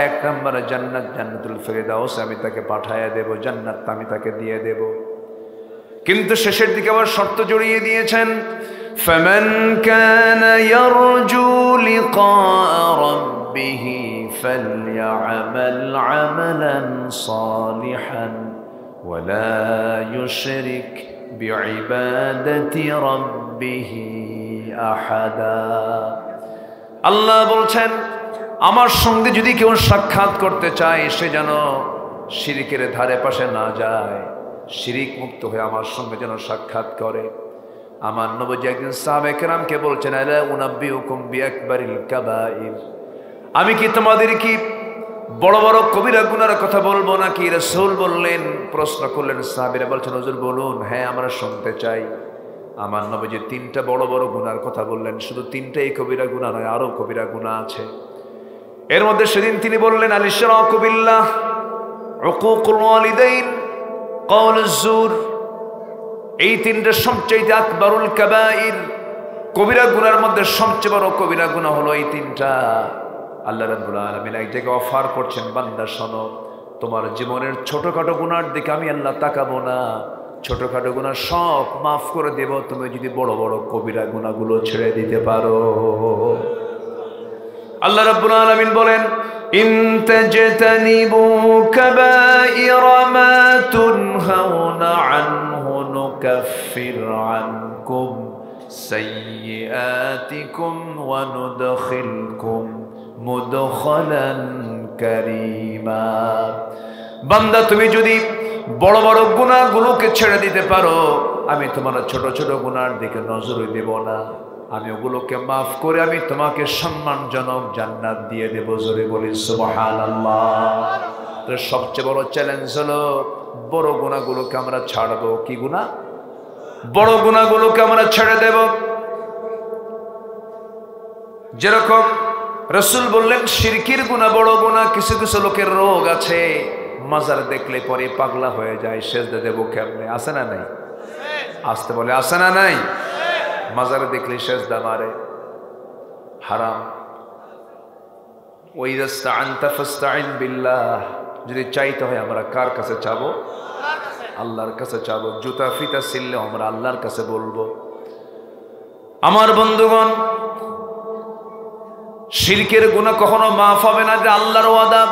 এক নম্বরে জান্নাত, জান্নাতুল ফিরদাউস আমি তাকে পাঠায়া দেব, জান্নাত আমি তাকে দিয়ে দেব। কিন্তু শেষের দিকে আবার শর্ত জড়িয়ে দিয়েছেন, ফামান কানা ইয়ারজু লিকা রাব্বিহি ফালইআমাল আমালান সালিহান ওয়া লা ইউশরিক বিইবাদাতি রাব্বিহি আহাদা। আল্লাহ বলছেন, আমার সঙ্গে যদি কেউ সাক্ষাৎ করতে চায়, সে যেন শিরিকের ধারে পাশে না যায়, শিরিক মুক্ত হয়ে আমার সঙ্গে যেন সাক্ষাৎ করে। আমার নবী একদিন সাহাবায়ে কেরামকে বলছেন, আলা উনাব্বিউকুম বিআকবারিল কাবাইর, আমি কি তোমাদের কি বড় বড় কবিরা গুনার কথা বলবো নাকি? রাসূল বললেন, প্রশ্ন করলেন, সাহাবীরা বলছেন, হুজুর বলুন। হ্যাঁ, আমরা শুনতে চাই। আমার নবী যে তিনটা বড় বড় গুনার কথা বললেন, শুধু তিনটাই কবিরা গুনাহ নয়, আরো কবিরা গুনাহ আছে। এর মধ্যে সেদিন তিনি বললেন, আল ইশরাকু বিল্লাহ, উকুকুল ওয়ালিদাইন, কাউলুজ জুর, এই তিনটা সবচেয়ে আকবরুল কাবাইর, কবিরা গুনার মধ্যে সবচেয়ে বড় কবিরা গুনাহ হলো এই তিনটা। আল্লাহ রাব্বুল আলামিন এক জায়গায় অফার করছেন, বান্দা শোনো, তোমার জীবনের ছোটখাটো গুনার দিকে আমি আল্লাহ তাকাবো না, ছোটখাটো গুনাহ সব মাফ করে দেব তুমি যদি বড় বড় কবিরা গুনাহগুলো ছেড়ে দিতে পারো। আল্লাহ রাব্বুল আলামিন বলেন, ইন তাজতানিবু কাবাইরা মা তুনহাউনা আনহু নুকাফির আনকুম সাইয়্যাতিকুম ওয়া নুদখিলকুম মুদখালান কারীমা। বান্দা তুমি যদি বড় বড় গুনাহগুলোকে ছেড়ে দিতে পারো, আমি তোমার ছোট ছোট গুনার দিকে নজর দেব না, আমি ওগুলোকে মাফ করে আমি তোমাকে সম্মানজনক জান্নাত দিয়ে দেব। জোরে বলি সুবহানাল্লাহ। তো সবচেয়ে বড় চ্যালেঞ্জ হলো বড় গুনাহগুলোকে আমরা ছাড়বো। কি গুনাহ? বড় গুনাহগুলোকে আমরা ছেড়ে দেব। যেরকম রাসূল বললেন শিরকির গুনাহ বড় গুনাহ। কিছু কিছু লোকের রোগ আছে, মাজার দেখলে পরে পাগলা হয়ে যায়, সেজদা দেব কেমনে? আছে না নাই? আসতে বলে আছে না নাই? মাজারে দেখলে সেজদা মারে, হারাম। ওয়াইযা ইসতাআনতা ফাসতাইন বিল্লাহ। যদি চাইতে হয় আমরা কার কাছে চাবো? আল্লাহর কাছে চাবো। জুতা ফিতা ছিললে আমরা আল্লাহর কাছে বলবো। আমার বন্ধুগণ, শিরকের গুনাহ কখনো মাফ হবে না, যে আল্লাহর ওয়াদা,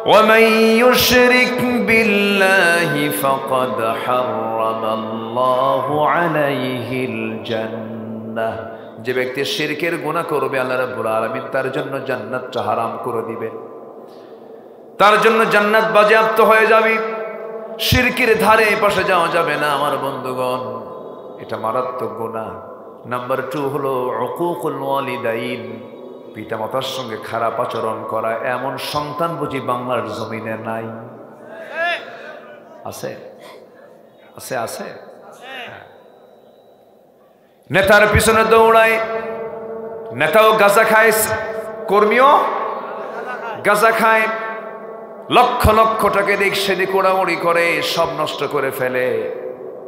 ওয়ামান ইউশরিক বিল্লাহি ফাকাদ হারামাল্লাহু আলাইহিল জান্নাহ। যে ব্যক্তি শিরকের গুনাহ করবে আল্লাহ রাব্বুল আলামিন তার জন্য জান্নাতটা হারাম করে দিবে, তার জন্য জান্নাত বাজেয়াপ্ত হয়ে যাবে। শিরকের ধারে পাশে যাওয়া যাবে না আমার বন্ধুগণ, এটা মারাত্মক গুনাহ। নাম্বার 2 হলো উকুকুল ওয়ালিদাইন, পিতামাতার সঙ্গে খারাপ আচরণ করা। এমন সন্তান বুঝি বাংলার জমিনে নাই? আছে আছে আছে। নেতার পিছনে দৌড়ায়, নেতাও গাঁজা খায়, কর্মীও গাঁজা খায়, লক্ষ লক্ষ টাকা দিক সেদিক ওড়াউড়ি করে, সব নষ্ট করে ফেলে,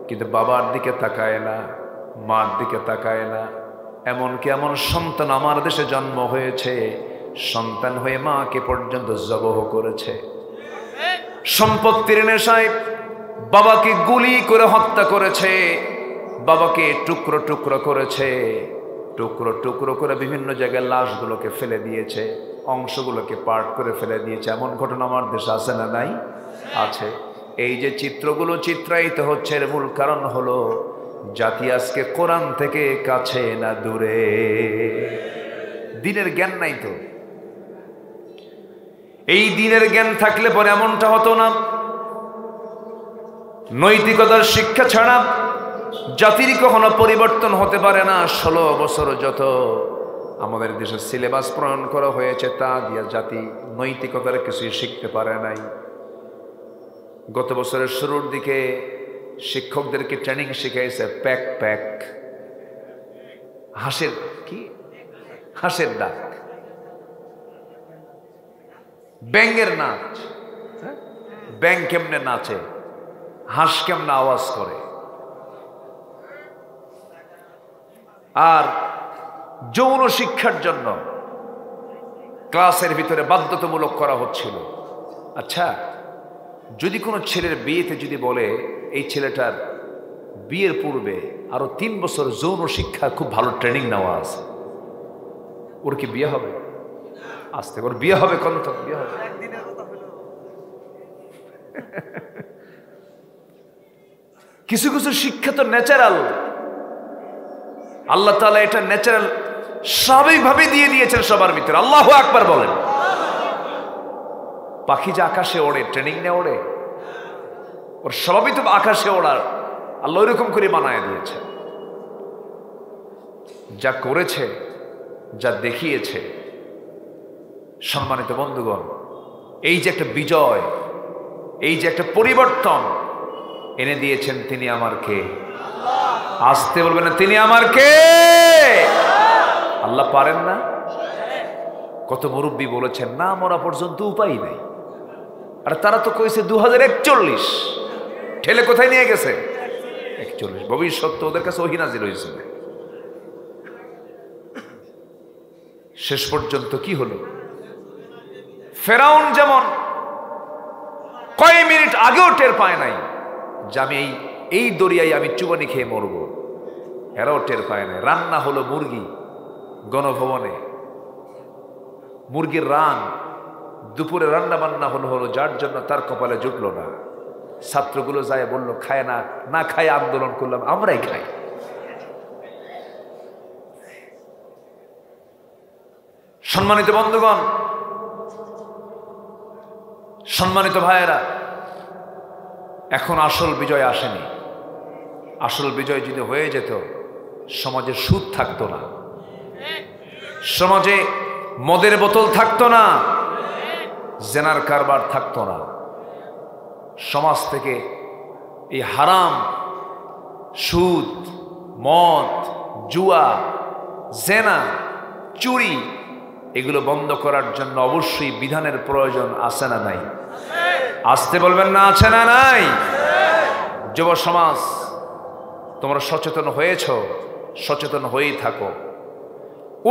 কিন্তু বাবার দিকে তাকায় না, মার দিকে তাকায় না। এমনকি এমন সন্তান আমার দেশে জন্ম হয়েছে, সন্তান হয়ে মাকে পর্যন্ত জবহ করেছে। সম্পত্তির নেশায় বাবাকে গুলি করে হত্যা করেছে, বাবাকে টুকরো টুকরো করেছে, টুকরো টুকরো করে বিভিন্ন জায়গায় লাশগুলোকে ফেলে দিয়েছে, অংশগুলোকে পার্ট করে ফেলে দিয়েছে। এমন ঘটনা আমার দেশে আছে না নাই? আছে। এই যে চিত্রগুলো চিত্রায়িত হচ্ছে, এর মূল কারণ হলো জাতি আজকে কোরআন থেকে কাছে না দূরে। দিনের জ্ঞান নাই তো। এই দিনের জ্ঞান থাকলে পরে এমনটা হতো না। নৈতিকতার শিক্ষা ছাড়া জাতির কখনো পরিবর্তন হতে পারে না। 16 বছর যত আমাদের দেশের সিলেবাস প্রণয়ন করা হয়েছে, তা দিয়ে জাতি নৈতিকতার কিছুই শিখতে পারে নাই। গত বছরের শুরুর দিকে শিক্ষকদেরকে ট্রেনিং শিখাইছে প্যাক প্যাক, হাঁসের কি হাঁসের ডাক, ব্যাঙের নাচ, ব্যাঙ কেমনে নাচে, হাঁস কেমনে আওয়াজ করে। আর যৌন শিক্ষার জন্য ক্লাসের ভিতরে বাধ্যতামূলক করা হচ্ছিল। আচ্ছা, যদি কোনো ছেলের বিয়েতে যদি বলে এই ছেলেটার বিয়ের পূর্বে আরো 3 বছর যৌন শিক্ষা খুব ভালো ট্রেনিং নেওয়া আছে, ওর কি বিয়ে হবে? আসতে ওর বিয়ে হবে, কোন তো বিয়ে হবে। কিছু কিছু শিক্ষা তো ন্যাচারাল, আল্লাহ তাআলা এটা ন্যাচারাল স্বাভাবিকভাবে দিয়ে দিয়েছেন সবার ভিতরে। আল্লাহু আকবার বলেন। পাখি যে আকাশে ওড়ে, ট্রেনিং নিয়ে ওড়ে, ওর স্বভাবই তো আকাশে ওড়ার, আল্লাহ ওইরকম করে বানায় দিয়েছে। যা করেছে, যা দেখিয়েছে, সম্মানিত বন্ধুগণ, এই যে একটা বিজয়, এই যে একটা পরিবর্তন এনে দিয়েছেন, তিনি আমার কে? আসতে বলবেন না, তিনি আমার কে? আল্লাহ পারেন না? কত মুরব্বী বলেছেন না মরা পর্যন্ত উপায় নেই, আর তারা তো কইছে 2041, ঠেলে কোথায় নিয়ে গেছে? 41 ভবিষ্যৎ তো ওদের কাছে ওহী নাযিল হয়েছিল। শেষ পর্যন্ত কি হলো? ফেরাউন যেমন কয় মিনিট আগেও টের পায় নাই যে আমি এই দরিয়ায় আমি চুবানি খেয়ে মরবো, এরাও টের পায় নাই। রান্না হলো মুরগি গণভবনে, মুরগির রান দুপুরে রান্না বান্না হলো যার জন্য তার কপালে জুটলো না। ছাত্রগুলো যায় বলল খায় না, না খায় আন্দোলন করলাম, আমরাই খাই। সম্মানিত বন্ধুগণ, সম্মানিত ভাইয়েরা, এখন আসল বিজয় আসেনি। আসল বিজয় যদি হয়ে যেত, সমাজে সুদ থাকতো না, সমাজে মদের বোতল থাকতো না, জেনার কারবার থাকতো না, সমাজ থেকে এই হারাম সুদ, মদ, জুয়া, জেনা, চুরি এগুলো বন্ধ করার জন্য অবশ্যই বিধানের প্রয়োজন আছে না নাই? আসতে বলবেন না, আছে না নাই? যুব সমাজ, তোমরা সচেতন হয়েছ, সচেতন হয়েই থাকো।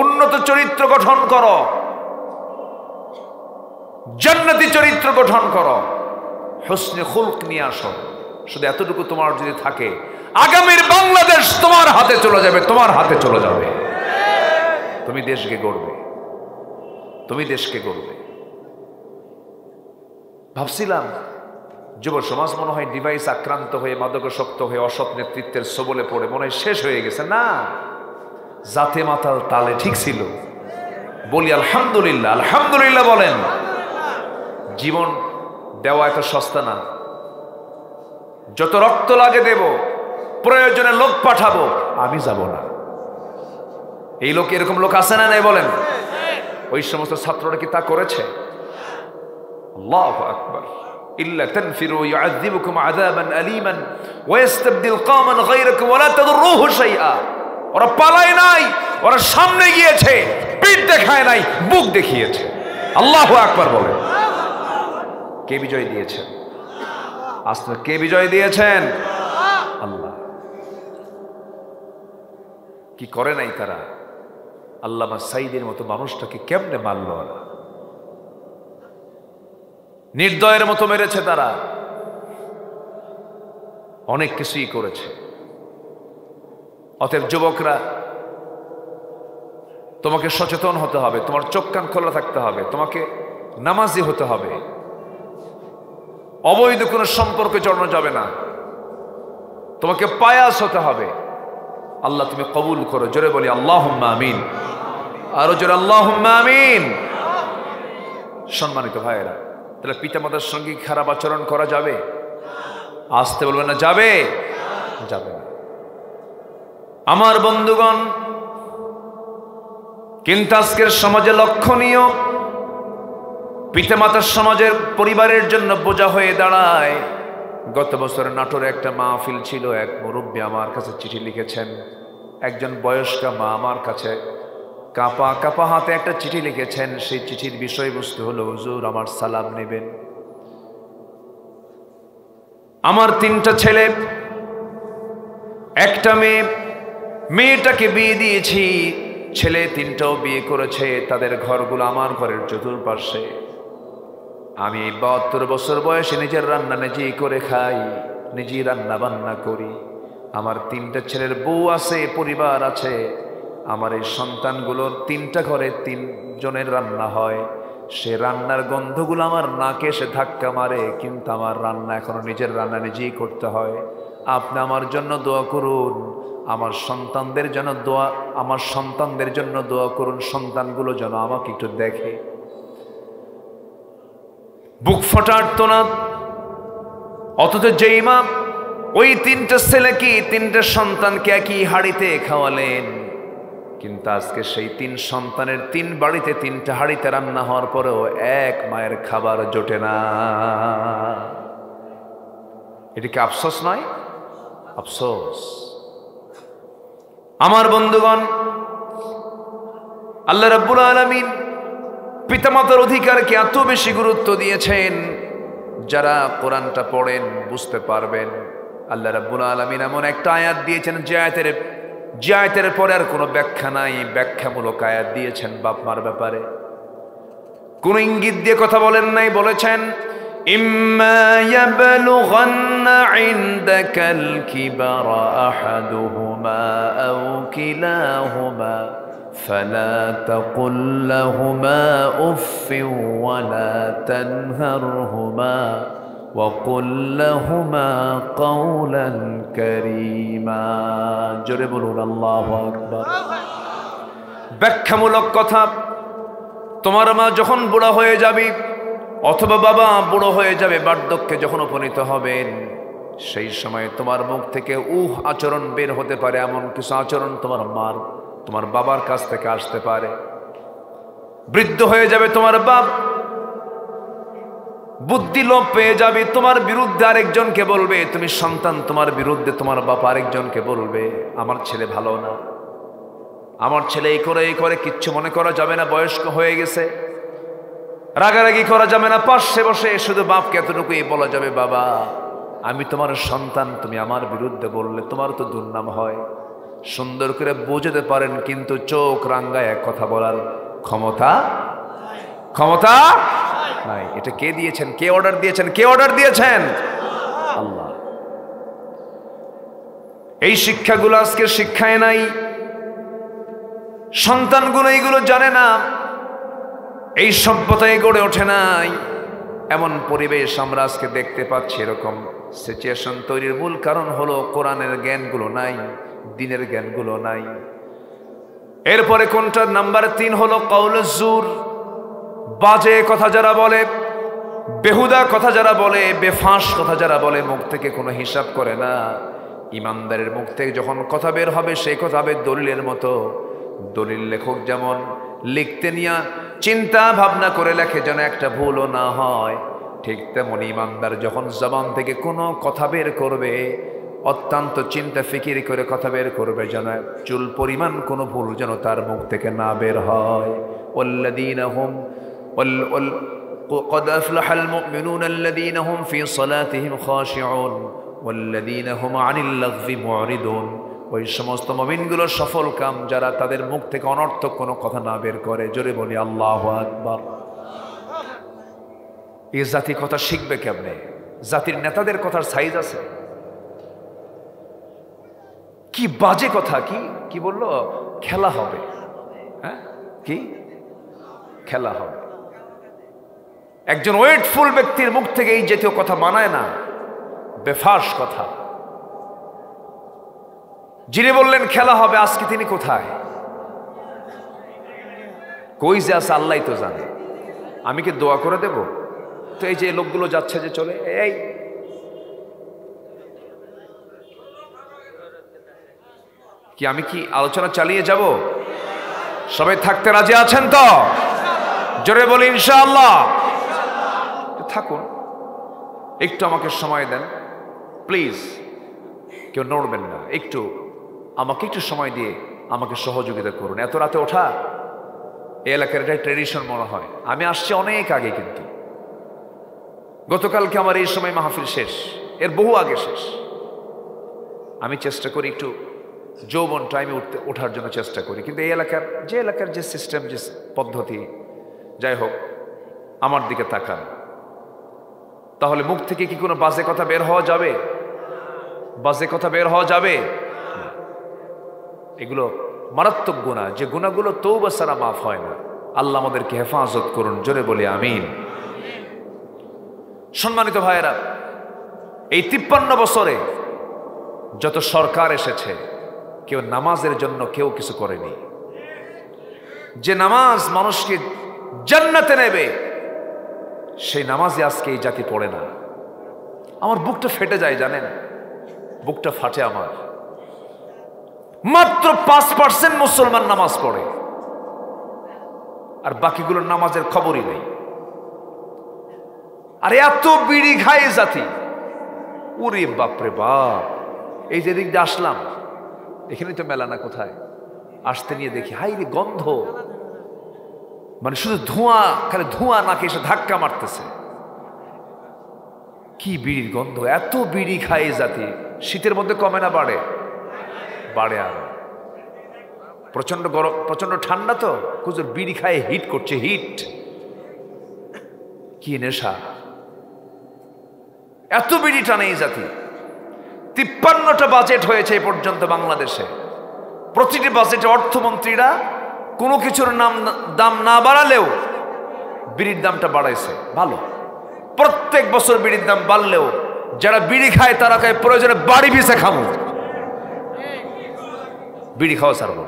উন্নত চরিত্র গঠন করো, জান্নাতি চরিত্র গঠন করো, হুসনে খুলক নিয়ে আসো। শুধু এতটুকু তোমার যদি থাকে, আগামীর বাংলাদেশ তোমার হাতে চলে যাবে, তোমার হাতে চলে যাবে। তুমি দেশকে গড়বে, তুমি দেশকে গড়বে। ভাবছিলাম যুব সমাজ মনে হয় ডিভাইস আক্রান্ত হয়ে, মাদকাসক্ত হয়ে, অসৎ নেতৃত্বের সবলে পড়ে মনে হয় শেষ হয়ে গেছে। না, জাতে মাতাল তালে ঠিক ছিল। বলি আলহামদুলিল্লাহ, আলহামদুলিল্লাহ বলেন। জীবন দেওয়া এত সস্তা না, যত রক্ত লাগে দেব, প্রয়োজনে লোক পাঠাবো, আমি যাব না। এই লোক, এরকম লোক আছে না নাই বলেন? ওই সমস্ত ছাত্ররা কি তা করেছে? আল্লাহু আকবার। ইল্লা তানফিরু ইউআযিবুকুম আযাবান আলীমান ওয়া ইস্তাবদিল কওমান গায়রাকুম ওয়া লা তাদুররুহু শাইআ। ওরা পালায় নাই, ওরা সামনে গিয়েছে, পিঠ দেখায় নাই, বুক দেখিয়েছে। আল্লাহু আকবার বলেন। কে বিজয় দিয়েছেন? আসলে কে বিজয় দিয়েছেন? আল্লাহ। কি করে নাই তারা? আল্লামা সাইদের মতো মানুষটাকে কেমনে মারল না? নির্দয়ের মতো মেরেছে তারা, অনেক কিছুই করেছে। অতএব যুবকরা, তোমাকে সচেতন হতে হবে, তোমার চোখ কান খোলা থাকতে হবে, তোমাকে নামাজি হতে হবে। অবৈধ কোনো সম্পর্কে জড়ানো যাবে না, তোমাকে পায়াস হতে হবে। আল্লাহ তুমি কবুল করো। জোরে বলি আল্লাহুম্মা আমিন, আরো জোরে আল্লাহুম্মা আমিন। সম্মানিত ভাইয়েরা, তাহলে পিতামাতার সঙ্গে খারাপ আচরণ করা যাবে? আসতে বলবেন না, যাবে? যাবে না। আমার বন্ধুগণ, কিন্তু আজকের সমাজে লক্ষণীয়, পিতামাতার সমাজের পরিবারের জন্য বোঝা হয়ে দাঁড়ায়। গত বছর নাটোরে একটা মাহফিল ছিল, এক মুরব্বী আমার কাছে চিঠি লিখেছেন। একজন বয়স্কা মা আমার কাছে কাঁপা কাঁপা হাতে একটা চিঠি লিখেছেন। সেই চিঠির বিষয়বস্তু হলো, হুজুর আমার সালাম নেবেন। আমার 3টা ছেলে, একটা মেয়ে, মেয়েটাকে বিয়ে দিয়েছি, ছেলে 3টাও বিয়ে করেছে, তাদের ঘরগুলো আমার ঘরের চতুর্পাশে। আমি 72 বছর বয়সে নিজের রান্না নিজেই করে খাই, নিজেই রান্না বান্না করি। আমার 3টা ছেলের বউ আছে, পরিবার আছে। আমার এই সন্তানগুলোর 3টা ঘরে 3 জনের রান্না হয়। সে রান্নার গন্ধগুলো আমার নাকে এসে ধাক্কা মারে, কিন্তু আমার রান্না এখনো নিজের রান্না নিজেই করতে হয়। আপনি আমার জন্য দোয়া করুন, আমার সন্তানদের জন্য দোয়া, আমার সন্তানদের জন্য দোয়া করুন, সন্তানগুলো যেন আমাকে একটু দেখে। বুক ফটাত না। অথচ যেই মা ওই 3টা ছেলেকে, 3টা সন্তানকে একই হাড়িতে খাওয়ালেন, কিন্তু আজকে সেই 3 সন্তানের 3 বাড়িতে 3টা হাড়িতে রান্না হওয়ার পরেও এক মায়ের খাবার জোটে না। এটা কি আফসোস নয়? আফসোস। আমার বন্ধুগণ, আল্লাহ রাব্বুল আলামিন পিতামাতার অধিকারকে এত বেশি গুরুত্ব দিয়েছেন। যারা কোরআনটা পড়েন বুঝতে পারবেন, আল্লাহ রাব্বুল আলামিন এমন একটা আয়াত দিয়েছেন যে আয়াতের পরে আর কোনো ব্যাখ্যা নাই, ব্যাখ্যামূলক আয়াত দিয়েছেন বাপ মার ব্যাপারে। কোন ইঙ্গিত দিয়ে কথা বলেন নাই, বলেছেন ইম্মা ইয়াবলুগান্না ইনদাকাল কিবারা আহাদুহুমা আও কিলাহুমা ফালা তাকুল লাহুমা উফফিন ওয়ালা তানহারহুমা وَقُلْ لَهُمَا قَوْلًا كَرِيمًا। জোরে বলুন আল্লাহু আকবার। ব্যাখ্যামূলক কথা। তোমার মা যখন বুড়া হয়ে যাবে অথবা বাবা বুড়ো হয়ে যাবে, বার্ধক্যে যখন উপনীত হবেন, সেই সময় তোমার মুখ থেকে আচরণ বের হতে পারে, এমন কিছু আচরণ তোমার বাবার কাছ থেকে আসতে পারে। বৃদ্ধ হয়ে যাবে তোমার বাপ, বুদ্ধি লোপ পেয়ে যাবে, তোমার বিরুদ্ধে আরেকজনকে বলবে। তুমি সন্তান, তোমার বিরুদ্ধে তোমার বাপ আরেকজনকে বলবে আমার ছেলে ভালো না, আমার ছেলে এই করে, কিচ্ছু মনে করা যাবে না, বয়স্ক হয়ে গেছে, রাগারাগি করা যাবে না। পাশে বসে শুধু বাপকে এতটুকুই বলা যাবে, বাবা আমি তোমার সন্তান, তুমি আমার বিরুদ্ধে বললে তোমার তো দুর্নাম হয়। সুন্দর করে বুঝতে পারেন, কিন্তু চোখ রাঙ্গায় এক কথা বলার ক্ষমতা নাই। এটা কে দিয়েছেন? কে অর্ডার দিয়েছেন? আল্লাহ। এই শিক্ষাগুলো আজকে শিক্ষায় নাই, সন্তানগুলো এইগুলো জানে না, এই সভ্যতায় গড়ে ওঠে নাই। এমন পরিবেশ আমরা আজকে দেখতে পাচ্ছি। এরকম সিচুয়েশন তৈরির মূল কারণ হলো কোরআনের জ্ঞানগুলো নাই, দ্বীনের জ্ঞানগুলো নাই। এরপরে কোনটা? নাম্বার 3 হলো কাউলুজ জুর। বাজে কথা যারা বলে, বেহুদা কথা যারা বলে, বেফাঁস কথা যারা বলে, মুখ থেকে কোনো হিসাব করে না। ইমানদারের মুখ থেকে যখন কথা বের হবে, সেই কথা হবে দলিলের মতো। দলিল লেখক যেমন লিখতে নিয়ে চিন্তা ভাবনা করে লেখে যেন একটা ভুলও না হয়, ঠিক তেমন ইমানদার যখন জবান থেকে কোনো কথা বের করবে, অত্যন্ত চিন্তা ফিকির করে কথা বের করবে, যেন চুল পরিমাণ কোনো ভুল যেন তার মুখ থেকে না বের হয়। ওয়াল্লাযীনা হুম قد أفلح المؤمنون الذين هم في صلاتهم خاشعون والذين هم عن اللغو معرضون। ওই সমস্ত মুমিনগুলো সফল কাম যারা তাদের মুখ থেকে অনর্থক কোনো কথা না বের করে। জোরে বলি আল্লাহু আকবার। এই জাতি কথা শিখবে কেমনে? জাতির নেতাদের কথার সাইজ আছে? কি বাজে কথা! কি বললো? খেলা হবে। হ্যাঁ, কি খেলা হবে? একজন ওয়েটফুল ব্যক্তির মুখ থেকে এই জাতীয় কথা মানায় না, বেফাস কথা। যিনি বললেন খেলা হবে, আজকে তিনি কোথায়? কই যে আছে আল্লাহই তো জানে। আমি কি দোয়া করে দেব? তো এই যে লোকগুলো যাচ্ছে যে চলে, এই আমি কি আলোচনা চালিয়ে যাব? সবাই থাকতে রাজি আছেন তো? জোরে বলি ইনশাআল্লাহ। থাকুন, একটু আমাকে সময় দেন প্লিজ, কেউ নড়বেন না। আমাকে একটু সময় দিয়ে আমাকে সহযোগিতা করুন। এত রাতে ওঠা এই এলাকার এটাই ট্রেডিশন মনে হয়। আমি আসছি অনেক আগে, কিন্তু গতকালকে আমার এই সময় মাহফিল শেষ, এর বহু আগে শেষ। আমি চেষ্টা করি একটু যৌবন টাইমে ওঠার জন্য চেষ্টা করি, কিন্তু এই এলাকার যে সিস্টেম, যে পদ্ধতি, যাই হোক, আমার দিকে তাকান। তাহলে মুখ থেকে কি কোনো বাজে কথা বের হওয়া যাবে? এগুলো মারাত্মক গুনাহ, যে গুনাহগুলো তওবা ছাড়া মাফ হয় না। আল্লাহ আমাদেরকে হেফাজত করুন। জোরে বলি আমিন। সম্মানিত ভাইয়েরা, এই 53 বছরে যত সরকার এসেছে, কেউ নামাজের জন্য কেউ কিছু করেনি। যে নামাজ মানুষকে জান্নাতে নেবে, সেই নামাজে আজকে এই জাতি পড়ে না। আমার বুকটা ফেটে যায়, জানেন, বুকটা ফাটে আমার। মাত্র 5% মুসলমান নামাজ পড়ে, আর বাকিগুলোর নামাজের খবরই নেই। আর এত বিড়ি খায় জাতি, ওরে বাপরে বাপ। এই যে দিক দিয়ে আসলাম, এখানে তো মেলা না, কোথায় আসতে নিয়ে দেখি হাই রে গন্ধ, মানে শুধু ধোঁয়া, খালি ধোঁয়া নাকি এসে ধাক্কা মারতেছে। কি বিড়ির গন্ধ, এত বিড়ি খায় জাতি। শীতের মধ্যে কমে না বাড়ে? বাড়ে আরো। প্রচন্ড গরম, প্রচন্ড ঠান্ডা, তো হুজুর বিড়ি খায় হিট করছে, হিট। কি নেশা, এত বিড়ি টানে এই জাতি। 53টা বাজেট হয়েছে এ পর্যন্ত বাংলাদেশে। প্রতিটি বাজেটে অর্থমন্ত্রীরা কোনো কিছুর দাম না বাড়ালেও বিড়ির দামটা বাড়াইছে। ভালো, প্রত্যেক বছর বিড়ির দাম বাড়লেও যারা বিড়ি খায় তারা খায় প্রয়োজনে বাড়ি ভিসে খামু, বিড়ি খাওয়া ছাড়ব।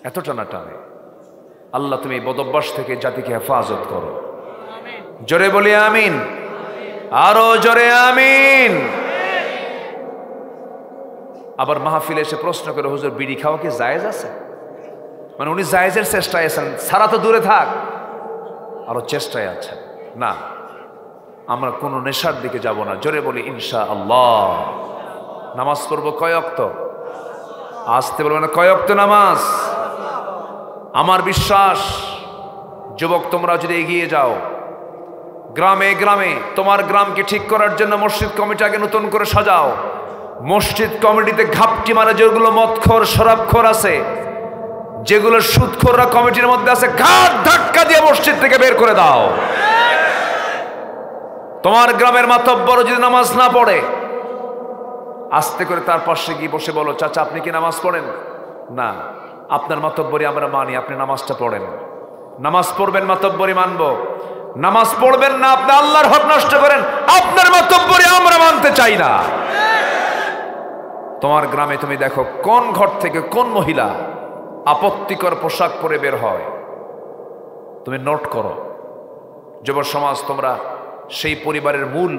এত টানা টানে। আল্লাহ তুমি এই বদভ্যাস থেকে জাতিকে হেফাজত করো। জোরে বলি আমিন, আরো জোরে আমিন। আবার মাহফিলে এসে প্রশ্ন করে, হুজুর বিড়ি খাওয়া কি জায়েজ আছে? মানে উনি জায়েজের চেষ্টায় আছেন, সারা তো দূরে থাক, আরো চেষ্টায় আছেন। না, আমরা কোনো নেশার দিকে যাব না। জোরে বলি ইনশাআল্লাহ। নামাজ পড়বো কয় ওয়াক্ত? আসতে বলবো না, কয় ওয়াক্ত নামাজ? আমার বিশ্বাস যুবক তোমরা যদি এগিয়ে যাও, গ্রামে গ্রামে তোমার গ্রামকে ঠিক করার জন্য মসজিদ কমিটিকে নতুন করে সাজাও। মসজিদ কমিটিতে ঘাপটি মারা যেগুলো মদখোর শরাবখোর আছে, যেগুলো সুদখোররা কমিটির মধ্যে আছে, ঘাট ধাক্কা দিয়ে মসজিদ থেকে বের করে দাও। তোমার গ্রামের মাতব্বর যদি নামাজ না পড়ে, আস্তে করে তার পাশে গিয়ে বসে বলো, চাচা আপনি কি নামাজ পড়েন? না, আপনার মাতব্বরি আমরা মানি, আপনি নামাজটা পড়েন। নামাজ পড়বেন, মাতব্বরি মানবো। নামাজ পড়বেন না, আপনি আল্লাহর হক নষ্ট করেন, আপনার মাতব্বরি আমরা মানতে চাই না। তোমার গ্রামে তুমি দেখো কোন ঘর থেকে কোন মহিলা আপত্তিকর পোশাক পরে বের হয়, তুমি নোট করো। যুব সমাজ তোমরা সেই পরিবারের মূল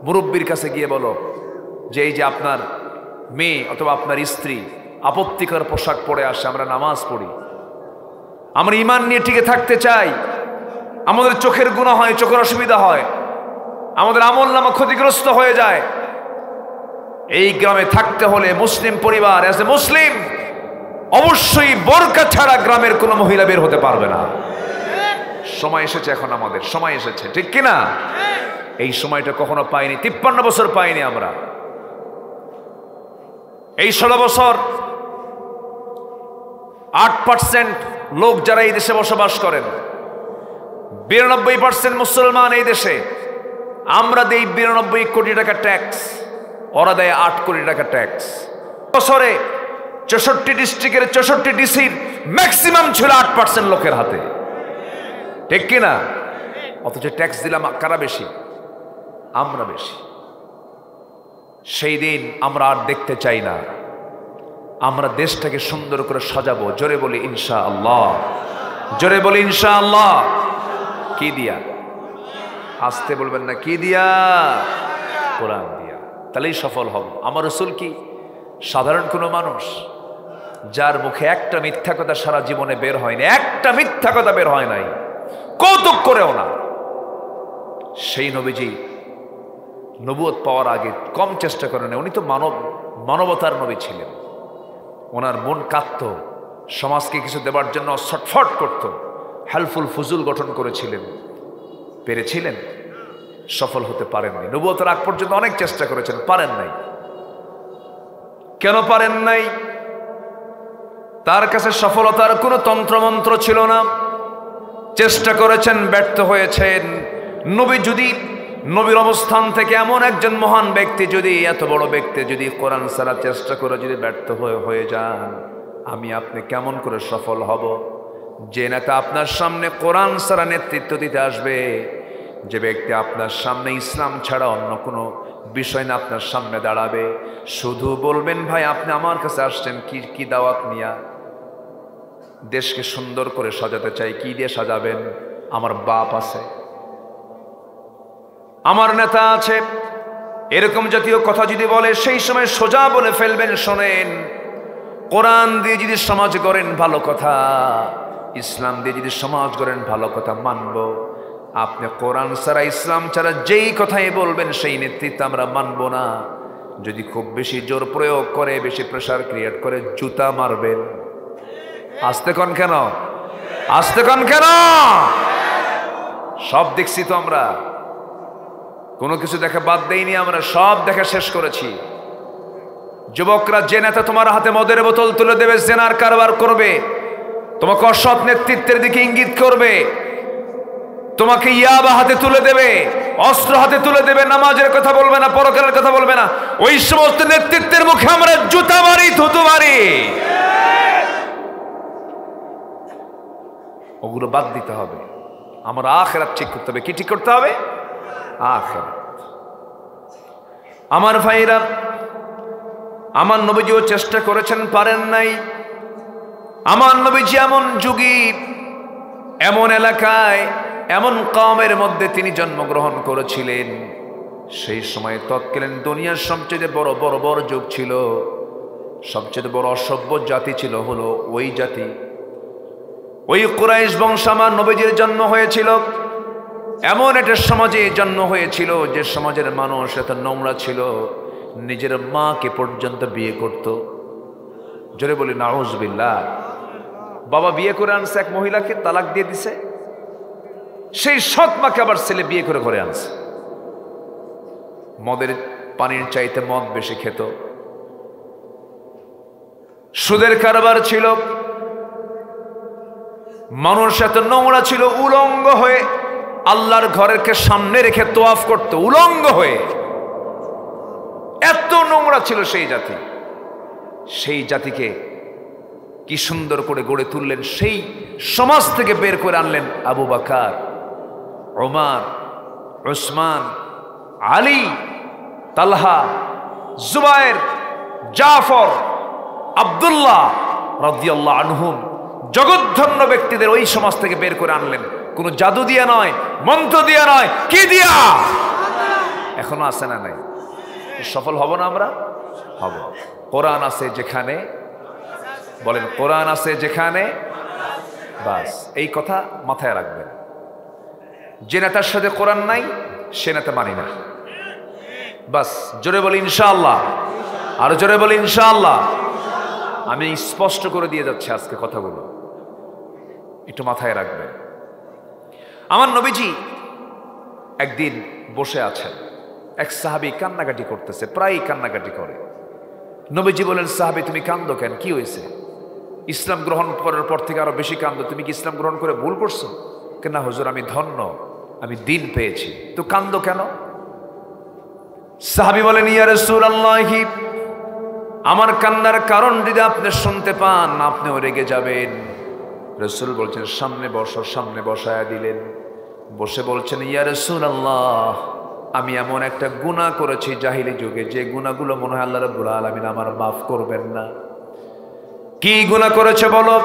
মুরব্বীর কাছে গিয়ে বলো যে এই যে আপনার মেয়ে অথবা আপনার স্ত্রী আপত্তিকর পোশাক পরে আসে, আমরা নামাজ পড়ি, আমরা ঈমান নিয়ে টিকে থাকতে চাই, আমাদের চোখের গুনাহ হয়, চোখের অসুবিধা হয়, আমাদের আমল নামা ক্ষতিগ্রস্ত হয়ে যায়। এই গ্রামে থাকতে হলে মুসলিম পরিবার, এজ এ মুসলিম, অবশ্যই বোরকা ছাড়া গ্রামের কোনো মহিলা বের হতে পারবে না। সময় এসেছে, এখন আমাদের সময় এসেছে, ঠিক কিনা? এই সময়টা কখনো পাইনি, 53 বছর পাইনি আমরা। এই 16 বছর 8% লোক যারা এই দেশে বসবাস করেন, 92% মুসলমান এই দেশে। আমরা দেই 92 কোটি টাকা ট্যাক্স, ওরা দেয় 8 কোটি টাকা ট্যাক্স। বছরে 64 ডিস্ট্রিক্টের 64 ডিসির ম্যাক্সিমাম ছিল 8% লোকের হাতে, ঠিক কিনা? অথচ ট্যাক্স দিলাম কারা বেশি? আমরা বেশি। সেই দিন আমরা আর দেখতে চাই না। আমরা দেশটাকে সুন্দর করে সাজাবো। জোরে বলি ইনশাআল্লাহ, জোরে বলি ইনশাআল্লাহ। কি দিয়া? আসতে বলবেন না, কি দিয়া? কোরআন দিয়া। তাহলেই সফল হব। আমার রাসূল কি সাধারণ কোনো মানুষ যার মুখে একটা মিথ্যা কথা সারা জীবনে বের হয়নি, একটা মিথ্যা কথা বের হয় নাই, কৌতুক করেও না। সেই নবীজি নবুয়ত পাওয়ার আগে কম চেষ্টা করেন। উনি তো মানবতার নবী ছিলেন। ওনার মন কাঁদত, সমাজকে কিছু দেবার জন্য ছটফট করত, হেল্পফুল ফুজুল গঠন করেছিলেন। পেরেছিলেন? সফল হতে পারেননি। নবুয়তের আগ পর্যন্ত অনেক চেষ্টা করেছেন, পারেন নাই। কেন পারেন নাই? তার কাছে সফলতার কোনো তন্ত্রমন্ত্র ছিল না। চেষ্টা করেছেন, ব্যর্থ হয়েছেন। নবীর অবস্থান থেকে এমন একজন মহান ব্যক্তি যদি, এত বড় ব্যক্তি যদি কোরআন ছাড়া চেষ্টা করে যদি ব্যর্থ হয়ে যান, আমি আপনি কেমন করে সফল হব? যে নেতা আপনার সামনে কোরআন ছাড়া নেতৃত্ব দিতে আসবে, যে ব্যক্তি আপনার সামনে ইসলাম ছাড়া অন্য কোনো বিষয় না আপনার সামনে দাঁড়াবে, শুধু বলবেন ভাই আপনি আমার কাছে আসছেন কি দাওয়াত নিয়া? দেশকে সুন্দর করে সাজাতে চাই, কি দিয়ে সাজাবেন? আমার বাপ আছে, আমার নেতা আছে, এরকম জাতীয় কথা যদি বলে, সেই সময় সোজা বলে ফেলবেন, শোনেন, কোরআন দিয়ে যদি সমাজ গড়েন ভালো কথা, ইসলাম দিয়ে যদি সমাজ গড়েন ভালো কথা, মানব। আপনি কোরআন ছাড়া ইসলাম ছাড়া যেই কথাই বলবেন সেই নেতৃত্ব আমরা মানব না। যদি খুব বেশি জোর প্রয়োগ করে, বেশি প্রেসার ক্রিয়েট করে, জুতা মারবেন। আসতে কন কেন? আসতে কন কেন? সব দেখছি তো আমরা। কোনো কিছু দেখা বাদ দেইনি, আমরা সব দেখা শেষ করেছি। যুবকরা, যে নেতা তোমার হাতে মদের বোতল তুলে দেবে, জেনার কারবার করবে, তোমাকে অসৎ নেতৃত্বের দিকে ইঙ্গিত করবে, তোমাকে ইয়াবা হাতে তুলে দেবে, অস্ত্র হাতে তুলে দেবে, নামাজের কথা বলবে না, পরকালের কথা বলবে না, ওই সমস্ত নেতৃত্বের মুখে আমরা জুতা মারি, থুতু মারি। ওগুলো বাদ দিতে হবে। আমরা আখিরাত ঠিক করতে হবে। কি ঠিক করতে হবে? আখিরাত। আমার ভাইরা, আমার নবীজিও চেষ্টা করেছেন, পারেন নাই। আমার নবীজি এমন যুগী, এমন এলাকায়, এমন কওমের মধ্যে তিনি জন্মগ্রহণ করেছিলেন, সেই সময় তৎকালীন দুনিয়ার সবচেয়ে বড় যুগ ছিল, সবচেয়ে বড় অসভ্য জাতি ছিল হলো ওই জাতি, ওই কুরাইশ বংশ। আমার নবীজির জন্ম হয়েছিল এমন একটা সমাজে জন্ম হয়েছিল, যে সমাজের মানুষ এত নোংরা ছিল, নিজের মাকে পর্যন্ত বিয়ে করত। জোরে বলি নাউজুবিল্লাহ। বাবা বিয়ে করে আনছে এক মহিলাকে, তালাক দিয়ে দিছে, সেই সৎ মাকে আবার ছেলে বিয়ে করে ঘরে আনছে। মদের পানির চাইতে মদ বেশি খেত, সুদের কারবার ছিল, মানুষ এত নোংরা ছিল, উলঙ্গ হয়ে আল্লাহর ঘরেরকে সামনে রেখে তোয়াফ করত, উলঙ্গ হয়ে। এত নোংরা ছিল সেই জাতি। সেই জাতিকে কি সুন্দর করে গড়ে তুললেন, সেই সমাজ থেকে বের করে আনলেন আবু বকর, ওমর, উসমান, আলী, তালহা, জুবায়ের, জাফর, আব্দুল্লাহ রাদিয়াল্লাহু আনহুম। জগৎধন্য ব্যক্তিদের ওই সমাজ থেকে বের করে আনলেন। কোনো জাদু দিয়া নয়, মন্ত্র দিয়া নয়, কি দিয়া? এখনো আছে না নাই? সফল হব না আমরা? হব। কোরআন আছে যেখানে, বলেন কোরআন আছে যেখানে, বাস এই কথা মাথায় রাখবেন। যে নেতার সাথে কোরআন নাই, সে নেতা মানি না। বাস জোরে বলি ইনশাআল্লাহ, আরো জোরে বলি ইনশাআল্লাহ। আমি স্পষ্ট করে দিয়ে যাচ্ছি আজকে কথাগুলো, একটু মাথায় রাখবেন। আমার নবীজি একদিন বসে আছেন, এক সাহাবী কান্নাকাটি করতেছে, প্রায়ই কান্নাকাটি করে। নবীজি বলেন, সাহাবী তুমি কান্দো কেন, কি হয়েছে? ইসলাম গ্রহণ করার পর থেকে আরো বেশি কান্দো, তুমি কি ইসলাম গ্রহণ করে ভুল করছো? কেন হুজুর, আমি ধন্য, আমি দিন পেয়েছি, তো কান্দো কেন? সাহাবী বলেন, ইয়া রাসূলুল্লাহ, আমার কান্নার কারণ যদি আপনি শুনতে পান, আপনিও রেগে যাবেন। রাসূল বলছেন, সামনে বসো, সামনে বসায়া দিলেন। বসে বলছেন, ইয়া রাসূলুল্লাহ, আমি এমন একটা গুনাহ করেছি জাহিলি যুগে, যে গুনাহগুলো মনে হয় আল্লাহ রাব্বুল আলামিন আমার মাফ করবেন না। কি গুনাহ করেছে বলো?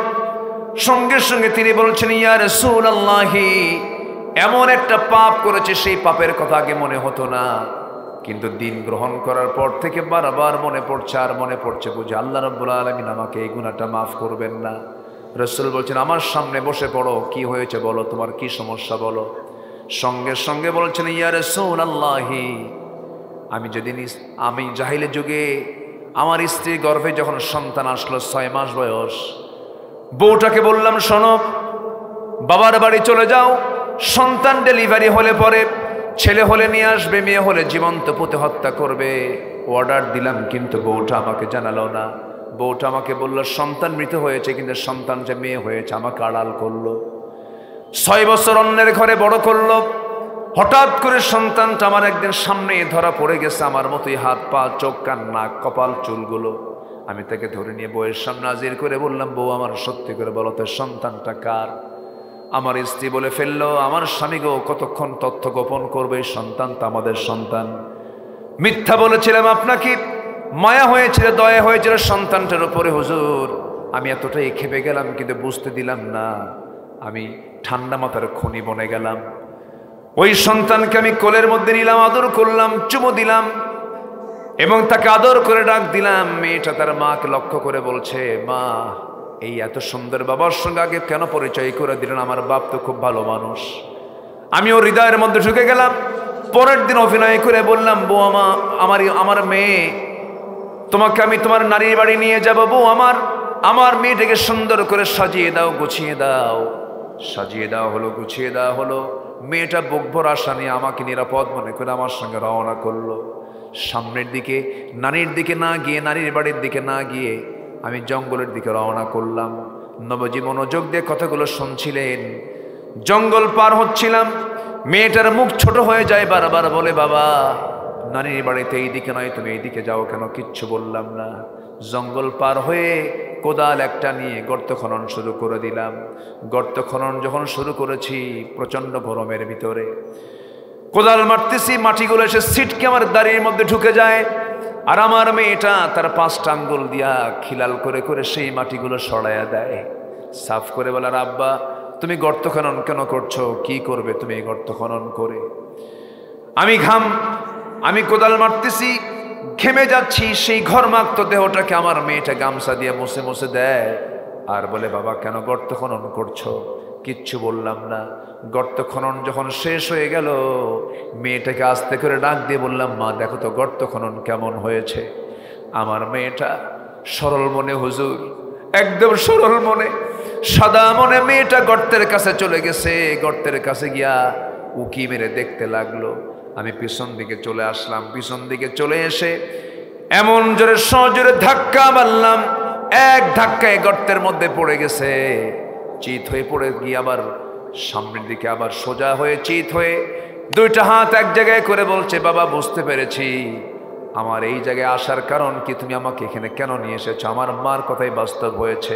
সঙ্গে সঙ্গে তিনি বলছেন, ইয়া রাসূলুল্লাহ, এমন একটা পাপ করেছে, সেই পাপের কথা আগে মনে হতো না, কিন্তু দিন গ্রহণ করার পর থেকে বারবার মনে পড়ছে, আর মনে পড়ছে, বুঝে আল্লাহ রাব্বুল আলামিন আমাকে এই গুনাহটা মাফ করবেন না। রাসূল বলছেন, আমার সামনে বসে পড়ো, কি হয়েছে বলো, তোমার কি সমস্যা বলো। সঙ্গে সঙ্গে বলছেন, ইয়া রাসূলুল্লাহ, আমি জাহিলি যুগে আমার স্ত্রীর গর্ভে যখন সন্তান আসলো, 6 মাস বয়স, বউটাকে বললাম, শোনো, বাবার বাড়ি চলে যাও, সন্তান ডেলিভারি হলে পরে ছেলে হলে নিয়ে আসবে, মেয়ে হলে জীবন্ত পুঁতে হত্যা করবে। অর্ডার দিলাম, কিন্তু বউটা আমাকে জানালো না। বউটা আমাকে বলল সন্তান মৃত হয়েছে, কিন্তু সন্তান যে মেয়ে হয়েছে আমাকে আড়াল করলো। 6 বছর অন্যের ঘরে বড় করলো। হঠাৎ করে সন্তানটা আমার একদিন সামনে ধরা পড়ে গেছে, আমার মতোই, হাত পা, চোখ, কান, নাক, কপাল, চুলগুলো। আমি তাকে ধরে নিয়ে বউয়ের সামনে হাজির করে বললাম, বউ, আমার সত্যি করে বলো তো, সন্তানটা কার? আমার স্ত্রী বলে ফেললো, আমার স্বামী গো, কতক্ষণ তথ্য গোপন করবে, সন্তান তো আমাদের সন্তান। মিথ্যা বলেছিলাম আপনাকে, মায়া হয়েছিল, দয়া হয়েছিল সন্তানটার উপরে হুজুর। আমি এতটাই খেপে গেলাম, কিন্তু বুঝতে দিলাম না, আমি ঠান্ডা মাথার খনি বনে গেলাম। ওই সন্তানকে আমি কোলের মধ্যে নিলাম, আদর করলাম, চুমু দিলাম এবং তাকে আদর করে ডাক দিলাম। মেয়েটা তার মাকে লক্ষ্য করে বলছে, মা, এই এত সুন্দর বাবার সঙ্গে আগে কেন পরিচয় করে দিলেন? আমার বাপ তো খুব ভালো মানুষ। আমি ওর হৃদয়ের মধ্যে ঢুকে গেলাম। পরের দিন অভিনয় করে বললাম, বউ, আমার মেয়ে, তোমাকে আমি তোমার নারীর বাড়ি নিয়ে যাব। বউ, আমার মেয়েটাকে সুন্দর করে সাজিয়ে দাও, গুছিয়ে দাও। সাজিয়ে দেওয়া হলো, গুছিয়ে দেওয়া হলো। মেয়েটা বুক ভরা আশা নিয়ে আমাকে নিরাপদ মনে করে আমার সঙ্গে রওনা করলো। সামনের দিকে নানির দিকে না গিয়ে, নানির বাড়ির দিকে না গিয়ে আমি জঙ্গলের দিকে রওনা করলাম। নবজি মনোযোগ দিয়ে কথাগুলো শুনছিলেন। জঙ্গল পার হচ্ছিলাম, মেয়েটার মুখ ছোট হয়ে যায়, বারবার বলে, বাবা নানির বাড়িতে এইদিকে নয়, তুমি এইদিকে যাও কেন? কিচ্ছু বললাম না। জঙ্গল পার হয়ে কোদাল একটা নিয়ে গর্ত খনন শুরু করে দিলাম। গর্ত খনন যখন শুরু করেছি, প্রচণ্ড গরমের ভিতরে কোদাল মারতেছি, মাটিগুলো এসে ছিটকে আমার দাড়ির মধ্যে ঢুকে যায়। আর আমার মেয়েটা তার 5টা আঙ্গুল দিয়া খিলাল করে করে সেই মাটিগুলো সরাইয়া দেয়, সাফ করে বলার, আব্বা তুমি গর্ত খনন কেন করছো? কি করবে তুমি এই গর্ত খনন করে? আমি কোদাল মারতেছি, ঘেমে যাচ্ছি, সেই ঘরমাক্ত দেহটাকে আমার মেয়েটা গামছা দিয়ে মুছে মুছে দেয় আর বলে, বাবা কেন গর্ত খনন করছো? কিচ্ছু বললাম না। গর্ত খনন যখন শেষ হয়ে গেল, মেয়েটাকে আস্তে করে ডাক দিয়ে বললাম, মা দেখো তো গর্ত খনন কেমন হয়েছে। আমার মেয়েটা সরল মনে, হুজুর একদম সরল মনে, সাদা মনে মেয়েটা গর্তের কাছে চলে গেছে। গর্তের কাছে গিয়া উকি মেরে দেখতে লাগলো। আমি পিছন দিকে চলে আসলাম। পিছন দিকে চলে এসে এমন জোরে সজোরে ধাক্কা মারলাম, এক ধাক্কায় গর্তের মধ্যে পড়ে গেছে। চিত হয়ে পড়ে গিয়ে আবার সামনের দিকে আবার সোজা হয়ে চিত হয়ে 2টা হাত এক জায়গায় করে বলছে, বাবা বুঝতে পেরেছি আমার এই জায়গায় আসার কারণ কি, তুমি আমাকে এখানে কেন নিয়ে এসেছো? আমার মার কথাই বাস্তব হয়েছে,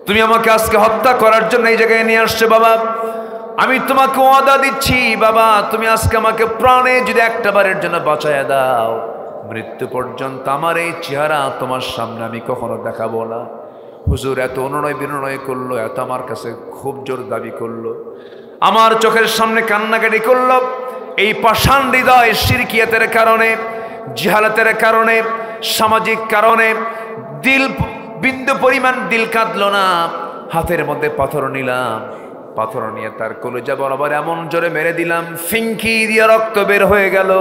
তুমি আমাকে আজকে হত্যা করার জন্য এই জায়গায় নিয়ে আসছো। বাবা আমি তোমাকে ওয়াদা দিচ্ছি, বাবা তুমি আজকে আমাকে প্রাণে যদি একটা বারের জন্য বাঁচাইয়া দাও, মৃত্যু পর্যন্ত আমার এই চেহারা তোমার সামনে আমি কখনো দেখাবো না। হুজুর এত অনুনয় বিনয় করলো, এত আমার কাছে খুব জোর দাবি করলো, আমার চোখের সামনে কান্নাকাটি করলো। এই পাষাণ হৃদয় শিরকিয়াতের কারণে, জিহালাতের কারণে, সামাজিক কারণে দিল বিন্দু পরিমাণ দিল কাঁদলো না। হাতের মধ্যে পাথর নিলাম, পাথর নিয়ে তার কলিজা বরাবর এমন জোরে মেরে দিলাম, ফিঙ্কি দিয়ে রক্ত বের হয়ে গেল।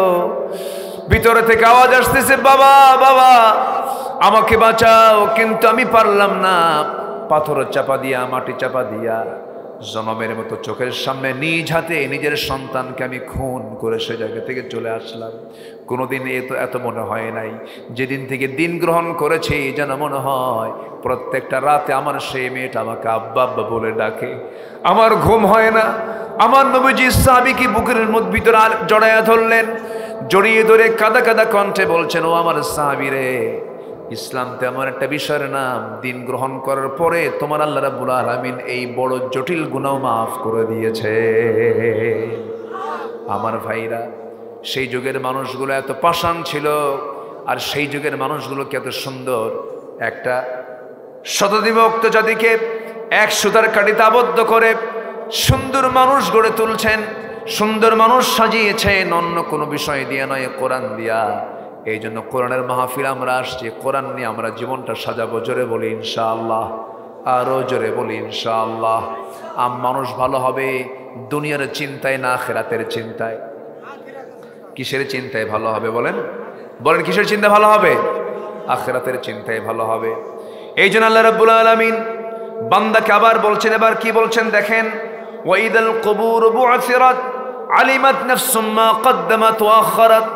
ভিতরে থেকে আওয়াজ আসতেছে, বাবা বাবা আমাকে বাঁচাও, কিন্তু আমি পারলাম না। পাথর চাপা দিয়া, মাটি চাপা দিয়া, জনমের মতো চোখের সামনে নিজ হাতে নিজের সন্তানকে আমি খুন করে সে জায়গা থেকে চলে আসলাম। কোনোদিন এত মনে হয় নাই। যেদিন থেকে দিন গ্রহণ করেছি, যেন মনে হয় প্রত্যেকটা রাতে আমার সেই মেয়েটা আমাকে আব্বা আব্বা বলে ডাকে। আমার ঘুম হয় না। আমার নবীজি সাহাবীকে বুকের ভিতরে জড়াইয়া ধরলেন, জড়িয়ে ধরে কাদা কাদা কণ্ঠে বলছেন, ও আমার সাহাবী রে, ইসলাম তেমন একটা বিষয়ের নাম, দিন গ্রহণ করার পরে তোমার আল্লাহ রাব্বুল আলামিন এই বড় জটিল গুনাহ মাফ করে দিয়েছে। আমার ভাইরা, সেই যুগের মানুষগুলো এত পাষাণ ছিল, আর সেই যুগের মানুষগুলো কি এত সুন্দর। একটা শতবিভক্ত জাতিকে এক সুতার কাঠিতে আবদ্ধ করে সুন্দর মানুষ গড়ে তুলছেন, সুন্দর মানুষ সাজিয়েছেন, অন্য কোনো বিষয় দিয়ে নয়, কোরআন দিয়া। এই জন্য কোরআনের মাহফিল আমরা আসছি, কোরআন নিয়ে আমরা জীবনটা সাজাবো। জোরে বলি ইনশাআল্লাহ, আরো জোরে বলি ইনশাআল্লাহ। মানুষ ভালো হবে দুনিয়ার চিন্তায় না, আখিরাতের চিন্তায়। কিসের চিন্তায় ভালো হবে বলেন? বলেন কিসের চিন্তা ভালো হবে? আখিরাতের চিন্তায় ভালো হবে। এই জন্য আল্লাহ রাব্বুল আলামিন বান্দাকে আবার বলছেন, এবার কি বলছেন দেখেন, ওয়াইদাল কুবুর বু'থিরাত আলিমাত নাফসুম মা কদ্দামাত ওয়া আখারাত।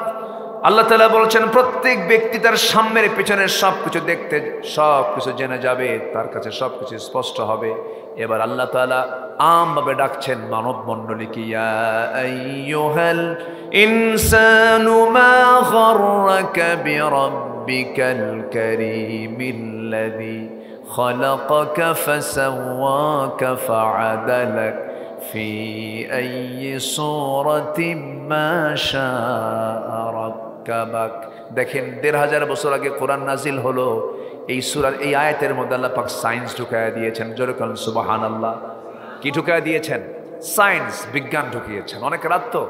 আল্লাহ তাআলা বলছেন প্রত্যেক ব্যক্তি তার সামনের পেছনের সবকিছু দেখতে, সবকিছু জেনে যাবে, তার কাছে সবকিছু স্পষ্ট হবে। এবার আল্লাহ তাআলা আমভাবে ডাকছেন মানব মণ্ডলীকে, ইয়া আইয়ুহাল ইনসানু মা গাররাকা বিরাব্বিকাল কারীমিল্লাযী খালাকাকা ফাসাওয়াকা ফাআদালাক ফি আইয়ি সূরাতিন মা শাআ রাক্কাবাক। দেখেন ১৫০০ বছর আগে কোরআন নাজিল হলো। এই সূরার এই আয়াতের মধ্যে আল্লাহ পাক সায়েন্স ঢুকায়া দিয়েছেন। জোরে বলেন সুবহানাল্লাহ। কি ঢুকায়া দিয়েছেন? সায়েন্স, বিজ্ঞান ঢুকিয়েছেন। অনেক রাত তো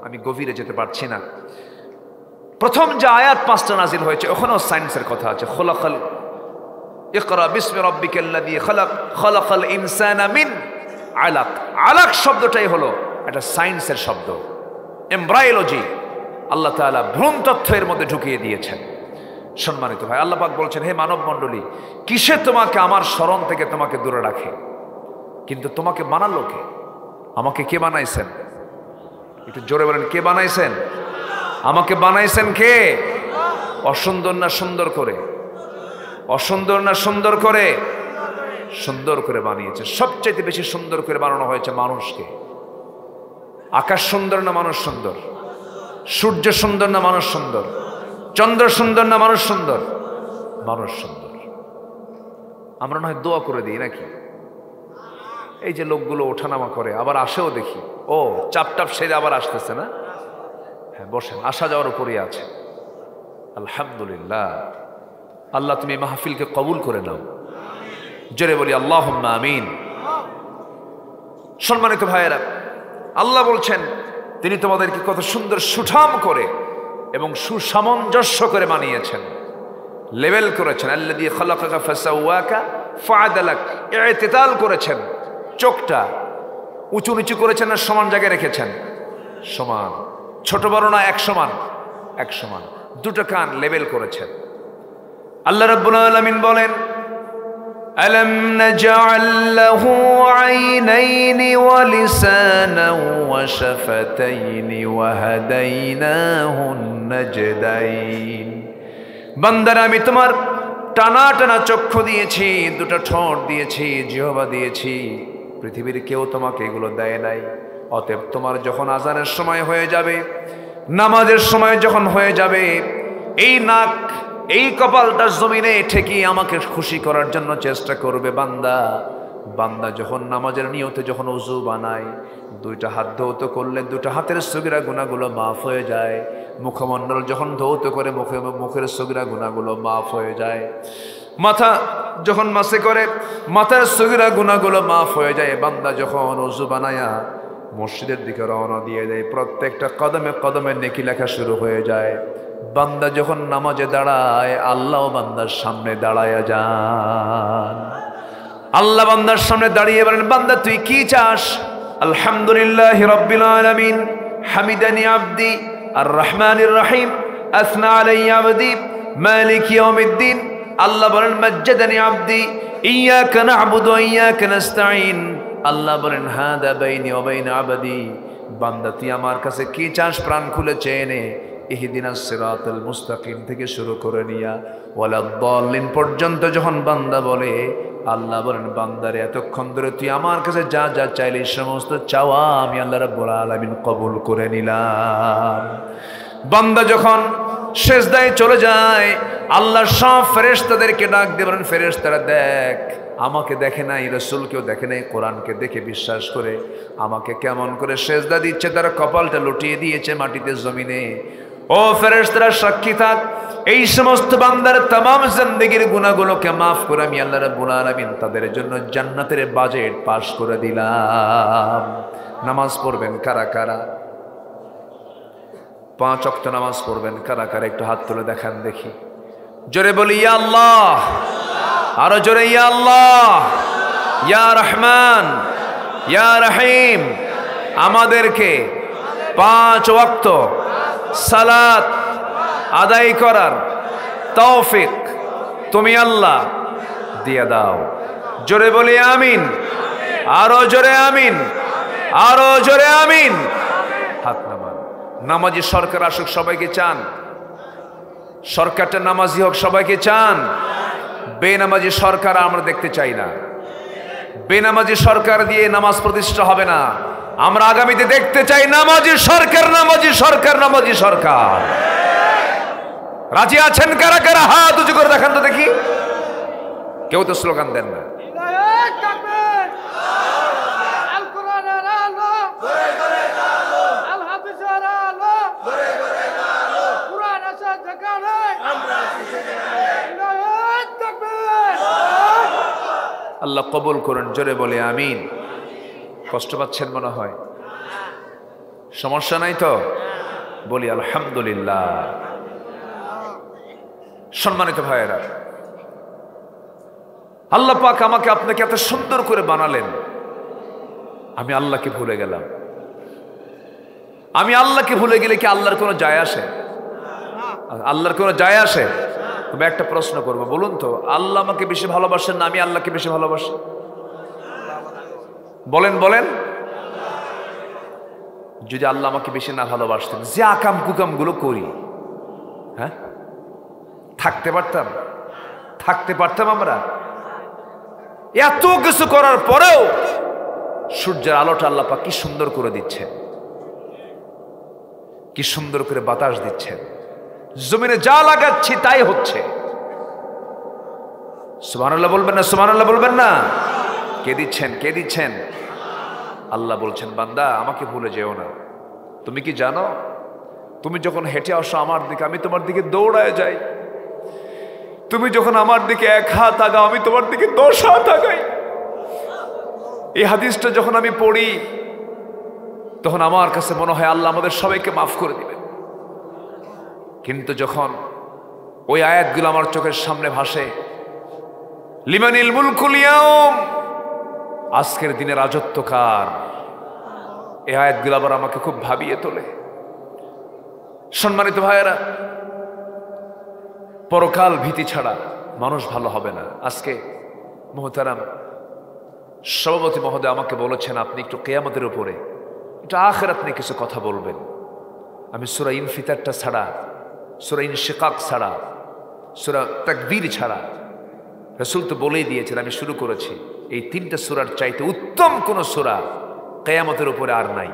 আমি গভীরে যেতে পারছি না। প্রথম যে আয়াত 5টা নাজিল হয়েছে ওখানেও সায়েন্সের কথা আছে। খলাকাল ইকরা বিসমি রাব্বিকাল্লাযী খালাক, খালাকাল ইনসানা মিন আলাক। আলাক শব্দটাই হলো একটা সায়েন্সের শব্দ, এমব্রায়োলজি। আল্লাহ তাআলা ভ্রূণ তথ্যের মধ্যে ঢুকিয়ে দিয়েছেন। সম্মানিত ভাই, আল্লাহ পাক বলছেন, হে মানব মণ্ডলী, কিসে তোমাকে আমার স্মরণ থেকে তোমাকে দূরে রাখে? কিন্তু তোমাকে বানালো কে? আমাকে কে বানাইছেন? একটু জোরে বলেন, কে বানাইছেন? আমাকে বানাইছেন কে? অসুন্দর না সুন্দর করে? অসুন্দর না সুন্দর করে? সুন্দর করে বানিয়েছে। সবচেয়ে বেশি সুন্দর করে বানানো হয়েছে মানুষকে। আকাশ সুন্দর না মানুষ সুন্দর? সূর্য সুন্দর না মানুষ সুন্দর? চন্দ্র সুন্দর না মানুষ সুন্দর? মানুষ সুন্দর। আমরা নয় দোয়া করে দিই নাকি? এই যে লোকগুলো ওঠানামা করে আবার আসেও দেখি, ও চাপ টাপ সেরে আবার আসতেছে না? হ্যাঁ বসেন, আসা যাওয়ার উপরই আছে। আলহামদুলিল্লাহ। আল্লাহ তুমি মাহফিলকে কবুল করে নাও, জোরে বলি আল্লাহুম্মা আমিন। সম্মানিত ভাইয়েরা, আল্লাহ বলছেন তিনি তোমাদেরকে কত সুন্দর সুঠাম করে এবং সুসামঞ্জস্য করে বানিয়েছেন, লেভেল করেছেন। আল্লাযী খালাকাকা ফাসাওয়াকা ফাআদালাক, ইতিদাল করেছেন। চোখটা উঁচু নিচু করেছেন না সমান জায়গায় রেখেছেন? সমান। ছোট বড় না এক সমান? এক সমান। দুটো কান লেভেল করেছেন। আল্লাহ রাব্বুল আলামিন বলেন, আলাম নাজআল লাহু আইনাইনি ওয়া লিসানান ওয়া শাফাতাইনি ওয়া হাদাইনাহুন নাজদাইন। বান্দারা আমি তোমার টানা টানা চক্ষু দিয়েছি, দুটো ঠোঁট দিয়েছি, জিহ্বা দিয়েছি। পৃথিবীর কেউ তোমাকে এগুলো দেয় নাই। অতএব তোমার যখন আজানের সময় হয়ে যাবে, নামাজের সময় যখন হয়ে যাবে, এই নাক এই কপালটা জমিনে ঠেকিয়ে আমাকে খুশি করার জন্য চেষ্টা করবে বান্দা। বান্দা যখন নামাজের নিয়তে যখন ওযু বানায়, দুইটা হাত ধৌত করলে দুটো হাতের সগীরা গুনাহগুলো মাফ হয়ে যায়। মুখমণ্ডল যখন ধৌত করে মুখের সগীরা গুনাহগুলো মাফ হয়ে যায়। মাথা যখন মাসে করে মাথার সগীরা গুনাহগুলো মাফ হয়ে যায়। বান্দা যখন ওযু বানায়া মসজিদের দিকে রওনা দিয়ে দেয়, প্রত্যেকটা কদমে কদমে নেকি লেখা শুরু হয়ে যায়। বান্দা যখন নামাজে দাঁড়ায়, আল্লাহ বান্দার সামনে দাঁড়ায়া যান। আল্লাহ বান্দার সামনে দাঁড়িয়ে বলেন, বান্দা তুই কি চাস? আলহামদুলিল্লাহি রাব্বিল আলামিন, হামিদানি আবদি, আর রহমানির রহিম, আসনা আলাইয়া আবদি, মালিক ইয়াউমিদ্দিন। আল্লাহ বলেন, মাজ্জাদানি আবদি, ইয়াকা না'বুদু ওয়া ইয়াকা নাস্তাঈন। আল্লাহ বলেন, হাদা বাইনি ওয়া বাইনা আবদি। বান্দা তুই আমার কাছে কি চাস? প্রাণ খুলে চেয়ে নে। ইহদিনাস সিরাতাল মুস্তাকিম থেকে শুরু করে নিয়া ওয়ালাদ-দাল্লিন পর্যন্ত যখন বান্দা বলে, আল্লাহ বলেন, বান্দারে এতক্ষণ ধরে তুই আমার কাছে যা যা চাইলে সমস্ত চাওয়া আমি আল্লাহ রাব্বুল আলামিন কবুল করে নিলাম। বান্দা যখন সিজদায় চলে যায়, আল্লাহ সব ফেরেশতাদেরকে ডাক দিয়ে বলেন, ফেরেশতারা দেখ, আমাকে দেখে নাই, রাসূলকেও দেখে নাই, কোরআনকে দেখে বিশ্বাস করে আমাকে কেমন করে সিজদা দিচ্ছে, তার কপালটা লুটিয়ে দিয়েছে মাটিতে জমিনে। ও ফেরেশতারা সাক্ষী থাক, এই সমস্ত বান্দার तमाम জিন্দেগীর গুনাহগুলোকে maaf করে আমি আল্লাহ রাব্বুল আলামিন তাদের জন্য জান্নাতের বাজেট পাস করে দিলাম। নামাজ পড়বেন কারা কারা? 5 ওয়াক্ত নামাজ পড়বেন কারা কারা? একটু হাত তুলে দেখান দেখি। জোরে বলি ইয়া আল্লাহ, আরো জোরে ইয়া আল্লাহ, ইয়া রহমান, ইয়া রহিম। আমাদেরকে 5 ওয়াক্ত সালাত আদায় করার তৌফিক তুমি আল্লাহ দিয়ে দাও। জোরে বলি আমিন, আরো জোরে আমিন, আরো জোরে আমিন। হাত নামান। নামাজি সরকার আসুক, সবাইকে চান? সরকারটা নামাজি হোক, সবাইকে চান? বেনামাজি সরকার আমরা দেখতে চাই না। বেনামাজি সরকার দিয়ে নামাজ প্রতিষ্ঠা হবে না। আমরা আগামীতে দেখতে চাই নামাজি সরকার, নামাজি সরকার, নামাজি সরকার। রাজি আছেন কারা কারা? হাত উঁচু করে দেখান তো দেখি। কেউ তো স্লোগান দেন না। আল্লাহ কবুল করুন, জোরে বলে আমিন। কষ্ট পাচ্ছেন মনে হয়? সমস্যা নাই তো? বলি আলহামদুলিল্লাহ। সম্মানিত ভাইয়েরা, আল্লাহ পাক আমাকে আপনাকে এত সুন্দর করে বানালেন, আমি আল্লাহকে ভুলে গেলাম। আমি আল্লাহকে ভুলে গেলে কি আল্লাহর কোনো যায় আসে? আল্লাহর কোনো যায় আসে? তবে একটা প্রশ্ন করবো, বলুন তো, আল্লাহ আমাকে বেশি ভালোবাসেন না আমি আল্লাহকে বেশি ভালোবাসি? বলেন বলেন। যদি আল্লাহ আমাকে বেশি না ভালোবাসতেন, যে আকাম কুকামগুলো করি, হ্যাঁ, থাকতে পারতাম আমরা? এত কিছু করার পরেও সূর্যের আলোটা আল্লাহ পাক কি সুন্দর করে দিচ্ছেন, কি সুন্দর করে বাতাস দিচ্ছেন, জমিনে যা লাগাচ্ছি তাই হচ্ছে। সুবহানাল্লাহ বলবেন না? সুবহানাল্লাহ বলবেন না? কে দিচ্ছেন? আল্লাহ বলছেন, বান্দা আমাকে ভুলে যেও না। তুমি কি জানো, তুমি যখন হেঁটে আসো আমার দিকে, আমি তোমার দিকে দৌড়ায় যাই। তুমি যখন আমার দিকে 1 হাত আগাও, আমি তোমার দিকে 10 হাত আগাই। এই হাদিসটা যখন আমি পড়ি, তখন আমার কাছে মনে হয় আল্লাহ আমাদের সবাইকে মাফ করে দিবেন। কিন্তু যখন ওই আয়াতগুলো আমার চোখের সামনে ভাসে, লিমানিল মুলকুল ইয়াউম, আজকের দিনে রাজত্ব কার, এই আয়াতগুলো আবার আমাকে খুব ভাবিয়ে তোলে। সম্মানিত ভাইয়েরা, পরকাল ভীতি ছাড়া মানুষ ভালো হবে না। আজকে মুহতারাম সভাপতি মহোদয় আমাকে বলেছেন, আপনি একটু কিয়ামতের উপরে, একটু আখিরাত নিয়ে কিছু কথা বলবেন। আমি সূরা ইনফিতারটা ছাড়া, সূরা ইনশিকাক ছাড়া, সূরা তাকবীর ছাড়া, রাসূল তো বলেই দিয়েছেন, আমি শুরু করেছি, এই 3টা সূরার চাইতে উত্তম কোন সূরা কিয়ামতের উপরে আর নাই।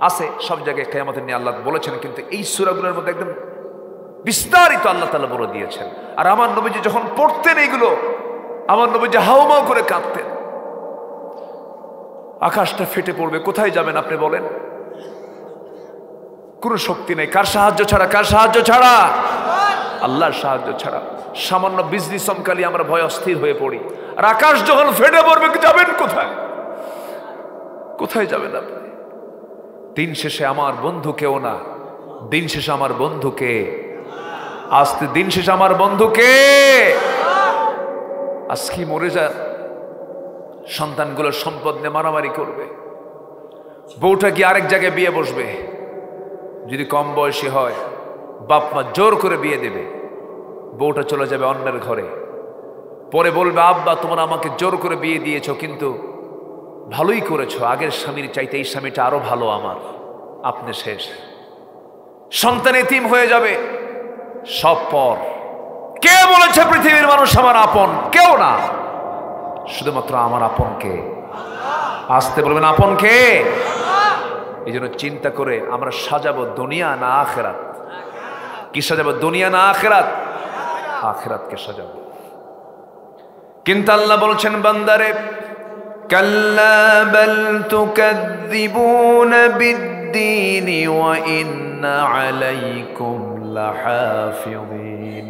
আছে সব জায়গায় কিয়ামতের নিয়ে আল্লাহ বলেছেন, কিন্তু এই সূরাগুলোর মধ্যে একদম বিস্তারিত আল্লাহ তাআলা বলে দিয়েছেন। আর আমার নবীজি যখন পড়তেন এইগুলো, আমার নবীজি হাউমাউ করে কাঁদতেন। আকাশটা ফেটে পড়বে, কোথায় যাবেন আপনি বলেন? কোনো শক্তি নেই, কার সাহায্য ছাড়া? আল্লাহর সাহায্য ছাড়া। সামান্য বিজলি চমকালি আমরা ভয় অস্থির হয়ে পড়ি। আর আকাশ যখন ফেটে পড়বে, যাবেন কোথায় যাবেন আপনি? দিন শেষে আমার বন্ধু কেউ না, দিন শেষে আমার বন্ধুকে, আজকে দিন শেষে আমার বন্ধুকে। আজকে মরে যান, সন্তানগুলো সম্পদ নিয়ে মারামারি করবে, বউটা কি আরেক জায়গায় বিয়ে বসবে, যদি কম বয়সী হয় বাপ মা জোর করে বিয়ে দেবে, বউটা চলে যাবে অন্যের ঘরে, পরে বলবে আব্বা তোমরা আমাকে জোর করে বিয়ে দিয়েছো, কিন্তু ভালোই করেছো, আগের স্বামীর চাইতে এই স্বামীটা আরো ভালো আমার, আপনি শেষ। সন্তান এতিম হয়ে যাবে, সব পর। কে বলেছে পৃথিবীর মানুষ আমার আপন? কেউ না, শুধুমাত্র আমার আপনকে। আসতে বলবেন আপনকে। এই জন্য চিন্তা করে আমরা সাজাবো দুনিয়া না আখিরাত? কি সাজাবো, দুনিয়া না আখিরাত? আখিরাতকে সাজাবো। কিন্তু আল্লাহ বলছেন বান্দারে, কাল্লা বাল তুকাযযিবুনা বিদ্দীনি ওয়া ইন্না আলাইকুম লাহাফিযিন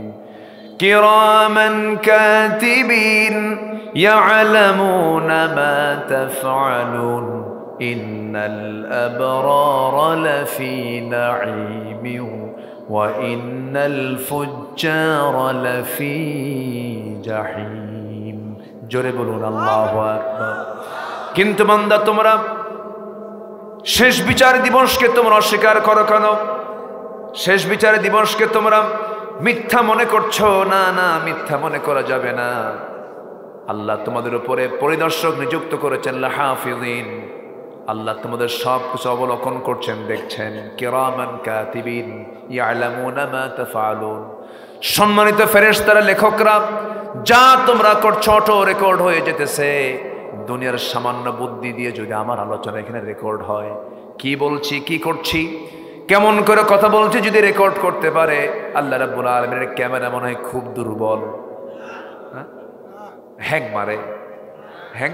কিরামান কাতিবিন ইয়ালামুনা মা তাফআলুন ইন্নাল আবরারা লাফি নাঈমিন ওয়া ইন্নাল ফুজ্জারা লাফি জাহিম। জোরে বলুন আল্লাহু আকবার। কিন্তু বান্দা তোমরা শেষ বিচার দিবসকে তোমরা অস্বীকার করো কেন? শেষ বিচার দিবসকে তোমরা মিথ্যা মনে করছো। না না, মিথ্যা মনে করা যাবে না। আল্লাহ তোমাদের উপরে পরিদর্শক নিযুক্ত করেছেন, লাহাফিযিন। আল্লাহ তোমাদের সব কিছু অবলোকন করছেন, দেখছেন। কিরামান কাতিবিন ইয়ালামুনা মা তাফআলুন। সম্মানিত ফেরেশতারা, লেখকরা, যা তোমরা করছো অটো রেকর্ড হয়ে যেতেছে। দুনিয়ার সামান্য বুদ্ধি দিয়ে যদি আমার আলোচনা এখানে রেকর্ড হয়, কি বলছি, কি করছি, কেমন করে কথা বলছি যদি রেকর্ড করতে পারে, আল্লাহ রাব্বুল আলামিনের ক্যামেরা মনে হয় খুব দুর্বল, হ্যাং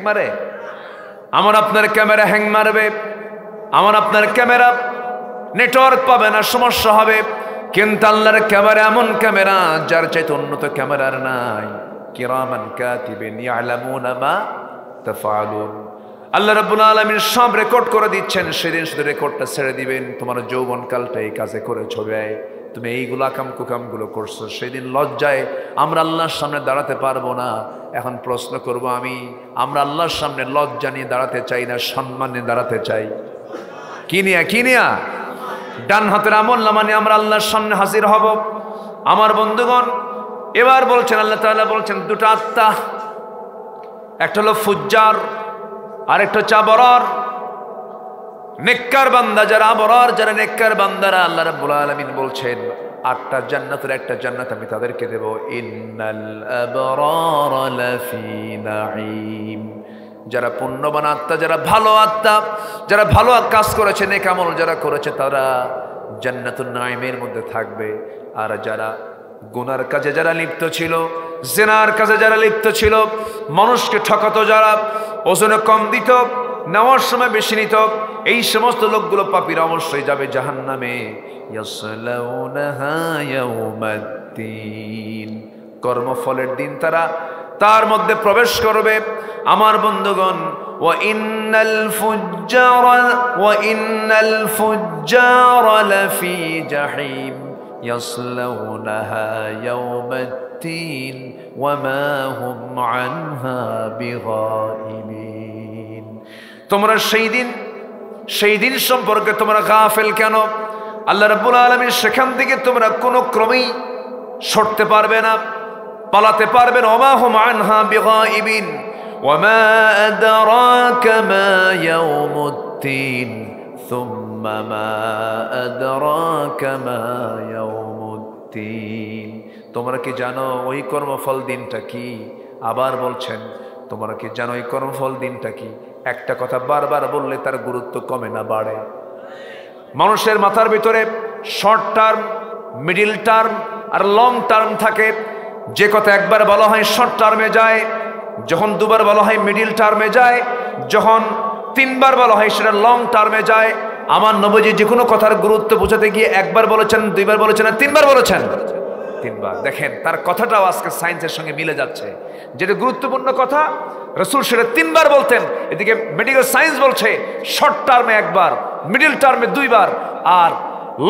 মারে। আমার আপনার ক্যামেরা হ্যাং মারবে, আমার আপনার ক্যামেরা নেটওয়ার্ক পাবে না, সমস্যা হবে। কিন্তু আল্লাহর ক্যামেরা এমন ক্যামেরা যার চাইতে উন্নত ক্যামেরার নাই। কিরামান কাতিবিন ইয়ালামুনা মা তাফআলুন। আল্লাহ রাব্বুল আলামিন সব রেকর্ড করে দিচ্ছেন। সেদিন শুধু রেকর্ডটা ছেড়ে দিবেন, তোমার যৌবনকালটা এই কাজে করেছো, ব্যয় তুমি এইগুলো আকাম কুকামগুলো করছো। সেদিন লজ্জায় আমরা আল্লাহর সামনে দাঁড়াতে পারবো না। এখন প্রশ্ন করব আমরা আল্লাহর সামনে লজ্জা নিয়ে দাঁড়াতে চাই না সম্মান নিয়ে দাঁড়াতে চাই? কি নিয়া ডান হাতের আমলনামা নিয়ে আমরা আল্লাহর সামনে হাজির হব। আমার বন্ধুগণ, এবার বলছেন আল্লাহ তাআলা বলছেন, দুটো আত্মা, একটা হলো ফুজ্জার আর একটা হচ্ছে আবরার। নেককার বান্দা যারা, আবরার যারা, নেককার বান্দারা, আল্লাহ রাব্বুল আলামিন বলছেন 8টা জান্নাতের একটা জান্নাত আমি তাদেরকে দেব। ইন্নাল আবরারা লাফি নাঈম, যারা পুণ্যবান আত্মা, যারা ভালো আত্মা, যারা ভালো কাজ করেছে, নেক আমল যারা করেছে, তারা জান্নাতুন নাঈমের মধ্যে থাকবে। আর যারা গুনার কাজে যারা লিপ্ত ছিল, জিনার কাজে যারা লিপ্ত ছিল, মানুষকে ঠকাতো, যারা ওজনে কম দিত, নেওয়ার সময় বেশি নিত, এই সমস্ত লোকগুলো পাপীরা অবশ্যই যাবে জাহান্নামে। ইয়াসলাউনাহা ইয়াউমাদ্দিন, কর্মফলের দিন তারা তার মধ্যে প্রবেশ করবে। আমার বন্ধুগণ, ওয়া ইন্নাল ফুজ্জারা লাফি জাহিম ইয়াসলাউনাহা ইয়াউমাদ্দিন ওয়া মা হুম আনহা বিগাইবিন। তোমরা সেই দিন সম্পর্কে তোমরা গাফেল কেন? আল্লাহ রাব্বুল আলামিন সেখান থেকে তোমরা কোনো ক্রমেই সরতে পারবে না, পালাতে পারবে না। ওয়া মা হুম আনহা বিগাইবিন ওয়া মা আদরাকা মা ইয়াউমুদ্দিন সুম্মা মা আদরাকা মা ইয়াউমুদ্দিন। তোমরা কি জানো ওই কর্মফল দিনটা কি? আবার বলছেন, তোমরা কি জানো ওই কর্মফল দিনটা কি? একটা কথা বারবার বললে তার গুরুত্ব কমে না বাড়ে? মানুষের মাথার ভিতরে শর্ট টার্ম, মিডিল টার্ম আর লং টার্ম থাকে। যে কথা একবার বলা হয় শর্ট টার্মে যায়, যখন দুবার বলা হয় মিডিল টার্মে যায়, যখন তিনবার বলা হয় সেটা লং টার্মে যায়। আমার নবীজি যে কোনো কথার গুরুত্ব বোঝাতে গিয়ে একবার বলেছেন, দুইবার বলেছেন, আর তিনবার বলেছেন। তিনবার। দেখেন তার কথাটাও আজকে সায়েন্সের সঙ্গে মিলে যাচ্ছে। যেটা গুরুত্বপূর্ণ কথা রাসূল সেটা তিনবার বলতেন, এদিকে মেডিকেল সায়েন্স বলছে শর্ট টার্মে একবার, মিডিল টার্মে দুইবার, আর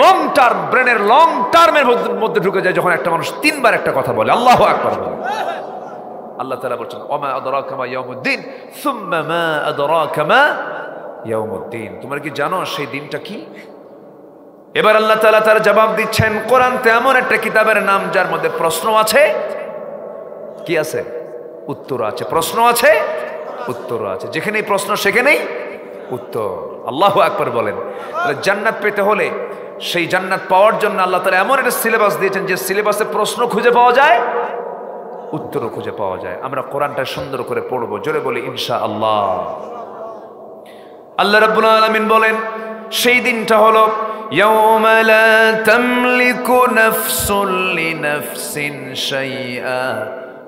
লং টার্ম, ব্রেনের লং টার্মের মধ্যে ঢুকে যায় যখন একটা মানুষ তিনবার একটা কথা বলে। আল্লাহু আকবার বলে। আল্লাহ তাআলা বলছেন ওমা আদরাকা মা ইয়াউমুদ্দিন সুম্মা মা আদরাকা মা ইয়াউমুদ্দিন। তোমরা কি জানো সেই দিনটা কি? এবার আল্লাহ তাআলা তার জবাব দিচ্ছেন। কোরআন এমন একটা কিতাবের নাম যার মধ্যে প্রশ্ন আছে, কি আছে? উত্তর আছে। প্রশ্ন আছে, উত্তর আছে। যেখানেই প্রশ্ন সেখানেই উত্তর। আল্লাহু আকবার বলেন। তাহলে জান্নাত পেতে হলে, সেই জান্নাত পাওয়ার জন্য আল্লাহ তাআলা এমন একটা সিলেবাস দিয়েছেন যে সিলেবাসে প্রশ্ন খুঁজে পাওয়া যায়, উত্তরও খুঁজে পাওয়া যায়। আমরা কোরআনটা সুন্দর করে পড়বো, জোরে বলি ইনশাআল্লাহ। আল্লাহ রাব্বুল আলামিন বলেন সেই দিনটা হলো ইয়াউমা লা তামলিকু নাফসুন লিনাফসিন শাইআ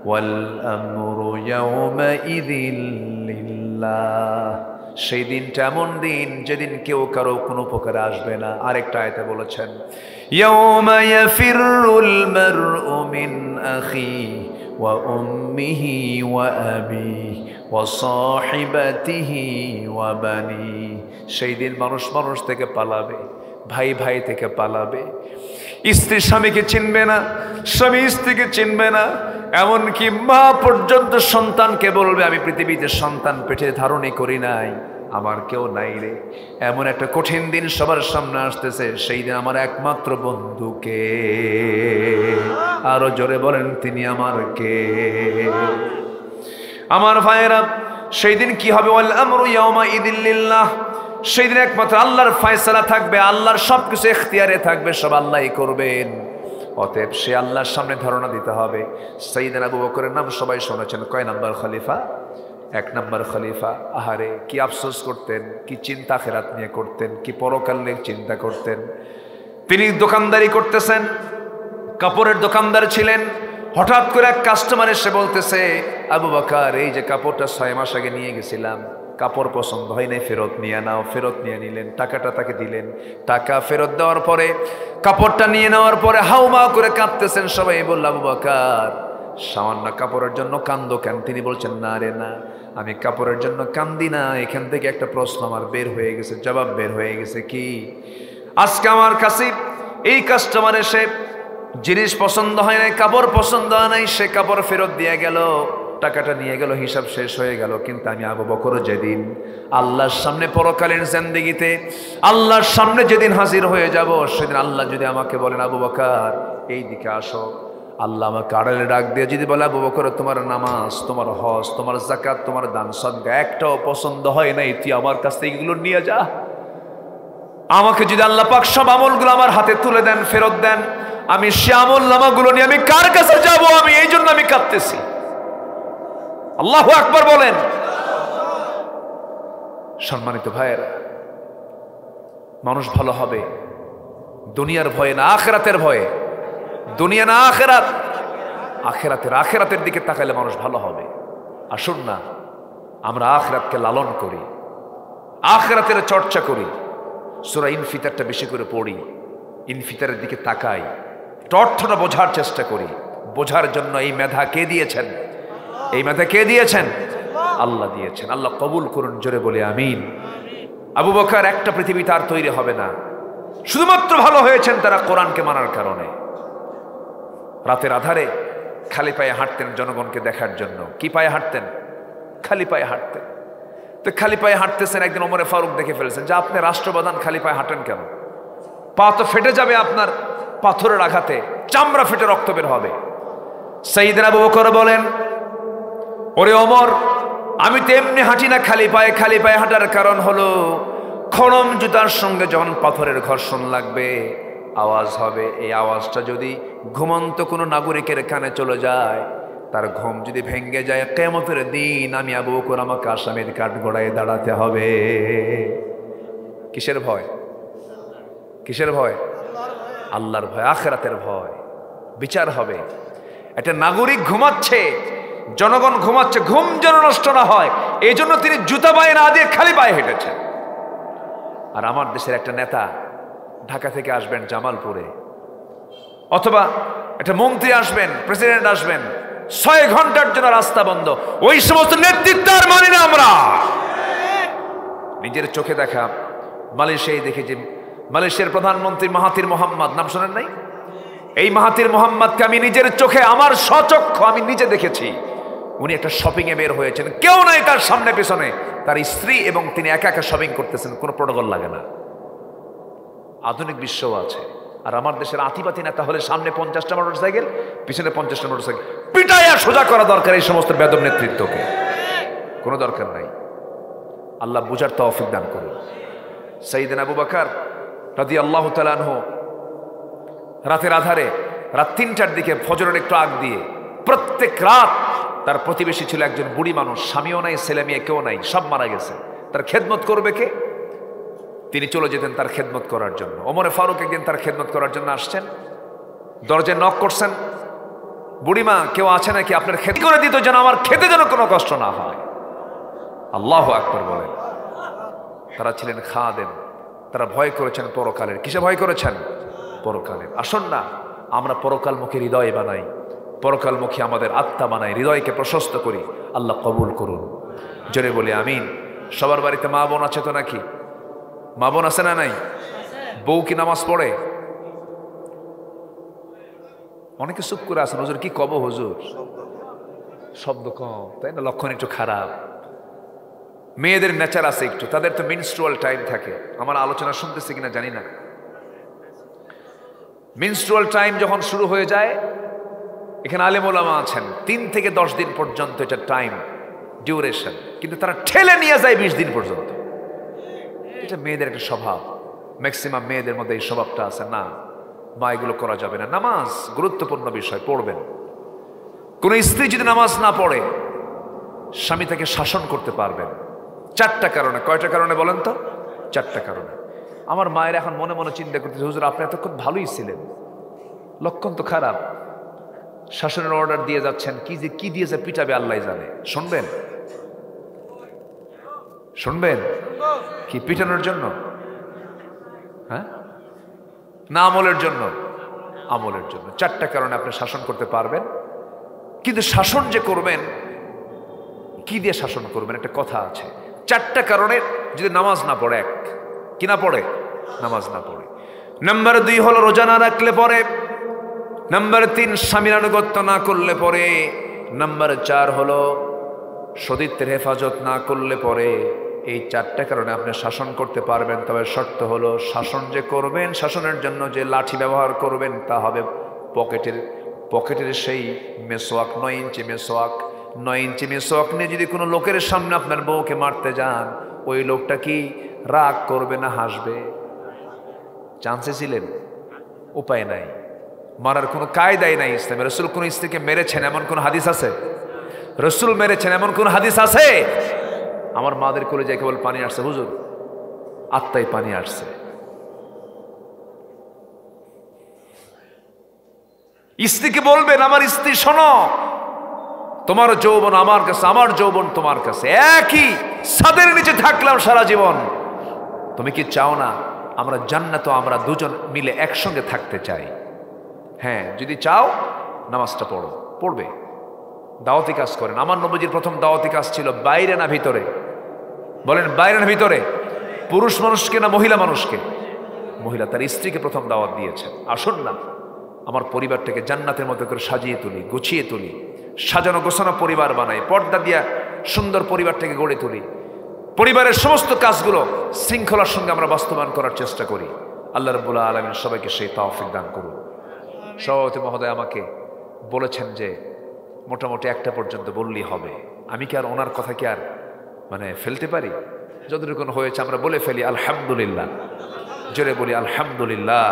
ওয়াল আমরু ইয়াউমা ইযিল লিল্লাহ। সেই দিনটা এমন দিন যেদিন কেউ কারো কোনো উপকারে আসবে না। আরেকটা আয়াতে বলেছেন ইয়াউমা ইয়াফিরুল মারউ মিন আখিহি ওয়া উম্মিহি ওয়া আবিহি ওয়া সাহিবাতিহি ওয়া বানিহি। সেই দিন মানুষ মানুষ থেকে পালাবে, ভাই ভাই থেকে পালাবে, স্ত্রী স্বামীকে চিনবে না, স্বামী স্ত্রীকে চিনবে না, এমনকি মা পর্যন্ত সন্তানকে বলবে আমি পৃথিবীতে সন্তান পেটে ধারণই করি নাই, আমার কেউ নাই রে। এমন একটা কঠিন দিন সবার সামনে আসতেছে। সেই দিন আমার একমাত্র বন্ধুকে, আরো জোরে বলেন তিনি আমার কে? আমার ভাইয়েরা, সেই দিন কি হবে? ওয়াল আমরু ইয়াউমা ইযিল লিল্লাহ। সেই দিন একমাত্র আল্লাহর ফয়সালা থাকবে, আল্লাহর সবকিছু ইখতিয়ারে থাকবে, সব আল্লাহই করবেন। অতএব সে আল্লাহর সামনে ধারণা দিতে হবে। সাইয়েদনা আবু বকরের নাম সবাই শুনেছেন। কয় নাম্বার খলিফা? 1 নম্বর খলিফা। আহারে কি আফসোস করতেন, কি চিন্তা আখিরাত নিয়ে করতেন, কি পরকাল নিয়ে চিন্তা করতেন। তিনি দোকানদারি করতেছেন, কাপড়ের দোকানদার ছিলেন। হঠাৎ করে এক কাস্টমার এসে বলতেছে আবু বকর এই যে কাপড়টা 6 মাস আগে নিয়ে গেছিলাম, কাপড় পছন্দ হয় নাই, ফেরত নিয়ে নাও। ফেরত নিয়ে নিলেন, টাকাটা তাকে দিলেন। টাকা ফেরত দেওয়ার পরে, কাপড়টা নিয়ে নেওয়ার পরে হাউমাউ করে কাঁদতেছেন। সবাই বলল আবু বকর সামান্য কাপড়ের জন্য কান্দো কেন? তিনি বলছেন না রে না, আমি কাপড়ের জন্য কান্দি না। এখান থেকে একটা প্রশ্ন আমার বের হয়ে গেছে, জবাব বের হয়ে গেছে। কি? আজকে আমার কাছে এই কাস্টমার এসে জিনিস পছন্দ হয় নাই, কাপড় পছন্দ হয় নাই, সে কাপড় ফেরত দিয়ে গেল, টাকাটা নিয়ে গেল, হিসাব শেষ হয়ে গেল। কিন্তু আমি আবু বকর যেদিন আল্লাহর সামনে পরকালীন জিন্দেগিতে আল্লাহর সামনে যেদিন হাজির হয়ে যাব, সেদিন আল্লাহ যদি আমাকে বলেন আবু বকর এই দিকে আসো, আল্লাহ আমাকে আড়ালে ডাক দিয়ে যদি বলে আবু বকর তোমার নামাজ, তোমার হজ, তোমার যাকাত, তোমার দান সদকা একটাও পছন্দ হয় নাই, তুই আমার কাছ থেকে এগুলো নিয়ে যা। আমাকে যদি আল্লাহ পাক সব আমলগুলো আমার হাতে তুলে দেন, ফেরত দেন, আমি সে আমল নামাগুলো নিয়ে আমি কার কাছে যাব? আমি এই জন্য আমি কাঁদতেছি। আল্লাহু আকবার বলেন। সম্মানিত ভাইয়েরা, মানুষ ভালো হবে দুনিয়ার ভয়ে না, আখিরাতের ভয়ে। দুনিয়া না আখিরাত, আখিরাতের দিকে তাকালে মানুষ ভালো হবে। আসুন না আমরা আখিরাতকে লালন করি, আখিরাতের চর্চা করি। সূরা ইনফিতারটা বেশি করে পড়ি, ইনফিতারের দিকে তাকাই, অর্থটা বোঝার চেষ্টা করি। বোঝার জন্য এই মেধা কে দিয়েছেন? এই মেধা কে দিয়েছেন? আল্লাহ দিয়েছেন। আল্লাহ কবুল করুন, জোরে বলে আমিন। আবু বকর একটা পৃথিবী তার তৈরি হবে না, শুধুমাত্র ভালো হয়েছেন তারা কোরআনকে মানার কারণে। রাতের আধারে খালি পায়ে হাঁটতেন জনগণকে দেখার জন্য। কি পায়ে হাঁটতেন? খালি পায়ে হাঁটতেন। তো খালি পায়ে হাঁটতেছেন, একদিন ওমরে ফারুক দেখে ফেলেছেন যে আপনি রাষ্ট্রপ্রধান, খালি পায়ে হাঁটেন কেন? পা তো ফেটে যাবে আপনার পাথরের আঘাতে, চামড়া ফেটে রক্ত বের হবে। সাইয়েদনা আবু বকর বলেন, ওরে ওমর, আমি তো এমনি হাঁটি না খালি পায়ে। খালি পায়ে হাঁটার কারণ হলো খড়ম জুতার সঙ্গে যখন পাথরের ঘর্ষণ লাগবে আওয়াজ হবে। এই আওয়াজটা যদি ঘুমন্ত কোনো নাগরিকের কানে চলে যায়, তার ঘুম যদি ভেঙে যায়, কিয়ামতের দিন আমি আবু বকর আমাকে আসামির কাঠগড়ায় দাঁড়াতে হবে। কিসের ভয়? কিসের ভয়? আল্লাহর ভয়, আখিরাতের ভয়। বিচার হবে। একটা নাগরিক ঘুমাচ্ছে, জনগণ ঘুমাচ্ছে, ঘুম যেন নষ্ট না হয় এই জন্য তিনি জুতা পায়ে না দিয়ে খালি পায়ে হেঁটেছেন। আর আমার দেশের একটা নেতা ঢাকা থেকে আসবেন জামালপুরে, অথবা একটা মন্ত্রী আসবেন, প্রেসিডেন্ট আসবেন, 6 ঘন্টার জন্য রাস্তা বন্ধ। ওই সমস্ত নেতৃত্ব আর মানি না আমরা। নিজের চোখে দেখা মালয়েশিয়ায় দেখেছি, মালয়েশিয়ার প্রধানমন্ত্রী মাহাথির মোহাম্মদ, নাম শোনেন নাই? এই মাহাথির মোহাম্মদকে আমি নিজের চোখে, আমার স্বচক্ষু আমি নিজে দেখেছি। উনি একটা শপিং এ বের হয়েছেন, কেউ নাই তার সামনে পেছনে, তার স্ত্রী এবং তিনি একা একা শপিং করতেছেন, কোনো প্রোটোকল লাগে না। আধুনিক বিশ্বও আছে। আর আমার দেশের আতিপাতি নেতা হলে সামনে 50টা মোটরসাইকেল, পিছনে 50টা মোটরসাইকেল, পিটাইয়া সোজা করা দরকার এই সমস্ত বেদব নেতৃত্বকে। কোনো দরকার নাই। আল্লাহ বুঝার তৌফিক দান করুন। সাইয়েদনা আবু বকর রাদিয়াল্লাহু তাআলা আনহু রাতের আধারে, রাত 3টার দিকে, ফজরের একটু আগ দিয়ে, প্রত্যেক রাত তার প্রতিবেশী ছিল একজন বুড়ি মানুষ, স্বামীও নাই, ছেলে মেয়ে কেউ নাই, সব মারা গেছে। তার খেদমত করবে কে? তিনি চলে যেতেন তার খেদমত করার জন্য। ওমরে ফারুক একদিন তার খেদমত করার জন্য আসছেন, দরজায় নক করছেন, বুড়িমা কেউ আছে নাকি? আপনার খেতে করে দিত যেন আমার খেতে যেন কোনো কষ্ট না হয়। আল্লাহু আকবার বলেন। তারা ছিলেন খাদেম, তারা ভয় করেছেন পরকালের। কিসে ভয় করেছেন? পরকালের। আসুন না আমরা পরকালমুখী হৃদয় বানাই, পরকালমুখী আমাদের আত্মা বানাই, হৃদয়কে প্রশস্ত করি। আল্লাহ কবুল করুন, জোরে বলি আমিন। সবার বাড়িতে মা বোন আছে তো নাকি? মা বোন আছে না নাই? বউ কি নামাজ পড়ে? অনেকে চুপ করে আছেন, হুজুর কি কব? হুজুর শব্দ কম, তাই না? লক্ষণ একটু খারাপ। মেয়েদের নেচার আছে একটু, তাদের তো মিনস্ট্রুয়াল টাইম থাকে। আমার আলোচনা শুনতেছে কিনা জানি না। মিনস্ট্রুয়াল টাইম যখন শুরু হয়ে যায়, এখানে আলেম ওলামা আছেন, 3 থেকে 10 দিন পর্যন্ত এটা টাইম ডিউরেশন, কিন্তু তারা ঠেলে নিয়ে যায় 20 দিন পর্যন্ত। এটা মেয়েদের একটা স্বভাব। ম্যাক্সিমাম মেয়েদের মধ্যে এই স্বভাবটা আছে। না মা, এগুলো করা যাবে না। নামাজ গুরুত্বপূর্ণ বিষয়, পড়বেন। কোন স্ত্রী যদি নামাজ না পড়ে, স্বামী তাকে শাসন করতে পারবেন 4টা কারণে। কয়টা কারণে বলেন তো? 4টা কারণে। আমার মায়ের এখন মনে মনে চিন্তা করতেছে, হুজুর আপনি এতক্ষণ ভালোই ছিলেন, লক্ষণ তো খারাপ, শাসনের অর্ডার দিয়ে যাচ্ছেন, কি দিয়েছে পিটাবে আল্লাহ জানে। শুনবেন? শুনবেন? কি পিটানোর জন্য? হ্যাঁ না আমলের জন্য? আমলের জন্য। 4টা কারণে আপনি শাসন করতে পারবেন। কিন্তু শাসন যে করবেন, কি দিয়ে শাসন করবেন? একটা কথা আছে। 4টা কারণে যদি নামাজ না পড়ে, কি না পড়ে? নামাজ না পড়ে। নাম্বার 2 হলো রোজা না রাখলে পরে। নাম্বার 3 স্বামীর আনুগত্য না করলে পরে। নাম্বার 4 হলো সতীত্বের হেফাজত না করলে পরে। এই 4টা কারণে আপনি শাসন করতে পারবেন। তবে শর্ত হলো, শাসন যে করবেন, শাসনের জন্য যে লাঠি ব্যবহার করবেন তা হবে পকেটের সেই মেসোয়াক, 9 ইঞ্চি মেসোয়াক। 9 ইঞ্চি মেসোয়াক নিয়ে যদি কোনো লোকের সামনে আপনার বউকে মারতে যান, ওই লোকটা কি রাগ করবে না হাসবে? চান্সে ছিলেন, উপায় নাই, মারার কোনো কায়দাই নাই ইসলামে। রসুল কোন স্ত্রীকে মেরেছেন এমন কোন হাদিস আছে? রসুল মেরেছেন এমন কোন হাদিস আছে? আমার মাদের কোলে যাই কেবল পানি আসছে হুজুর, আত্মায় পানি আসছে। স্ত্রীকে বলবেন, আমার স্ত্রী শোনো, তোমার যৌবন আমার কাছে, আমার যৌবন তোমার কাছে, একই ছাদের নিচে থাকলাম সারা জীবন, তুমি কি চাও না আমরা জান্নাতে আমরা দুজন মিলে একসঙ্গে থাকতে চাই? হ্যাঁ, যদি চাও নামাজটা পড়ো, পড়বে, দাওয়াতি কাজ করেন। আমার নবীজির প্রথম দাওয়াতি কাজ ছিল বাইরে না ভিতরে? বলেন বাইরে না ভিতরে? পুরুষ মানুষকে না মহিলা মানুষকে? মহিলা, তার স্ত্রীকে প্রথম দাওয়াত দিয়েছেন, আসুন না আমার পরিবারটাকে জান্নাতের মতো করে সাজিয়ে তুলি, গুছিয়ে তুলি, সাজানো গোছানো পরিবার বানাই, পর্দা দিয়া সুন্দর পরিবারটাকে গড়ে তুলি, পরিবারের সমস্ত কাজগুলো শৃঙ্খলার সঙ্গে আমরা বাস্তবায়ন করার চেষ্টা করি। আল্লাহ রাব্বুল আলামিন সবাইকে সেই তৌফিক দান করুন। সভাপতি মহোদয় আমাকে বলেছেন যে মোটামুটি একটা পর্যন্ত বললেই হবে। আমি কি আর ওনার কথা কি আর ফেলতে পারি? যতটুকু হয়েছে আমরা বলে ফেলি আলহামদুলিল্লাহ, জোরে বলি আলহামদুলিল্লাহ।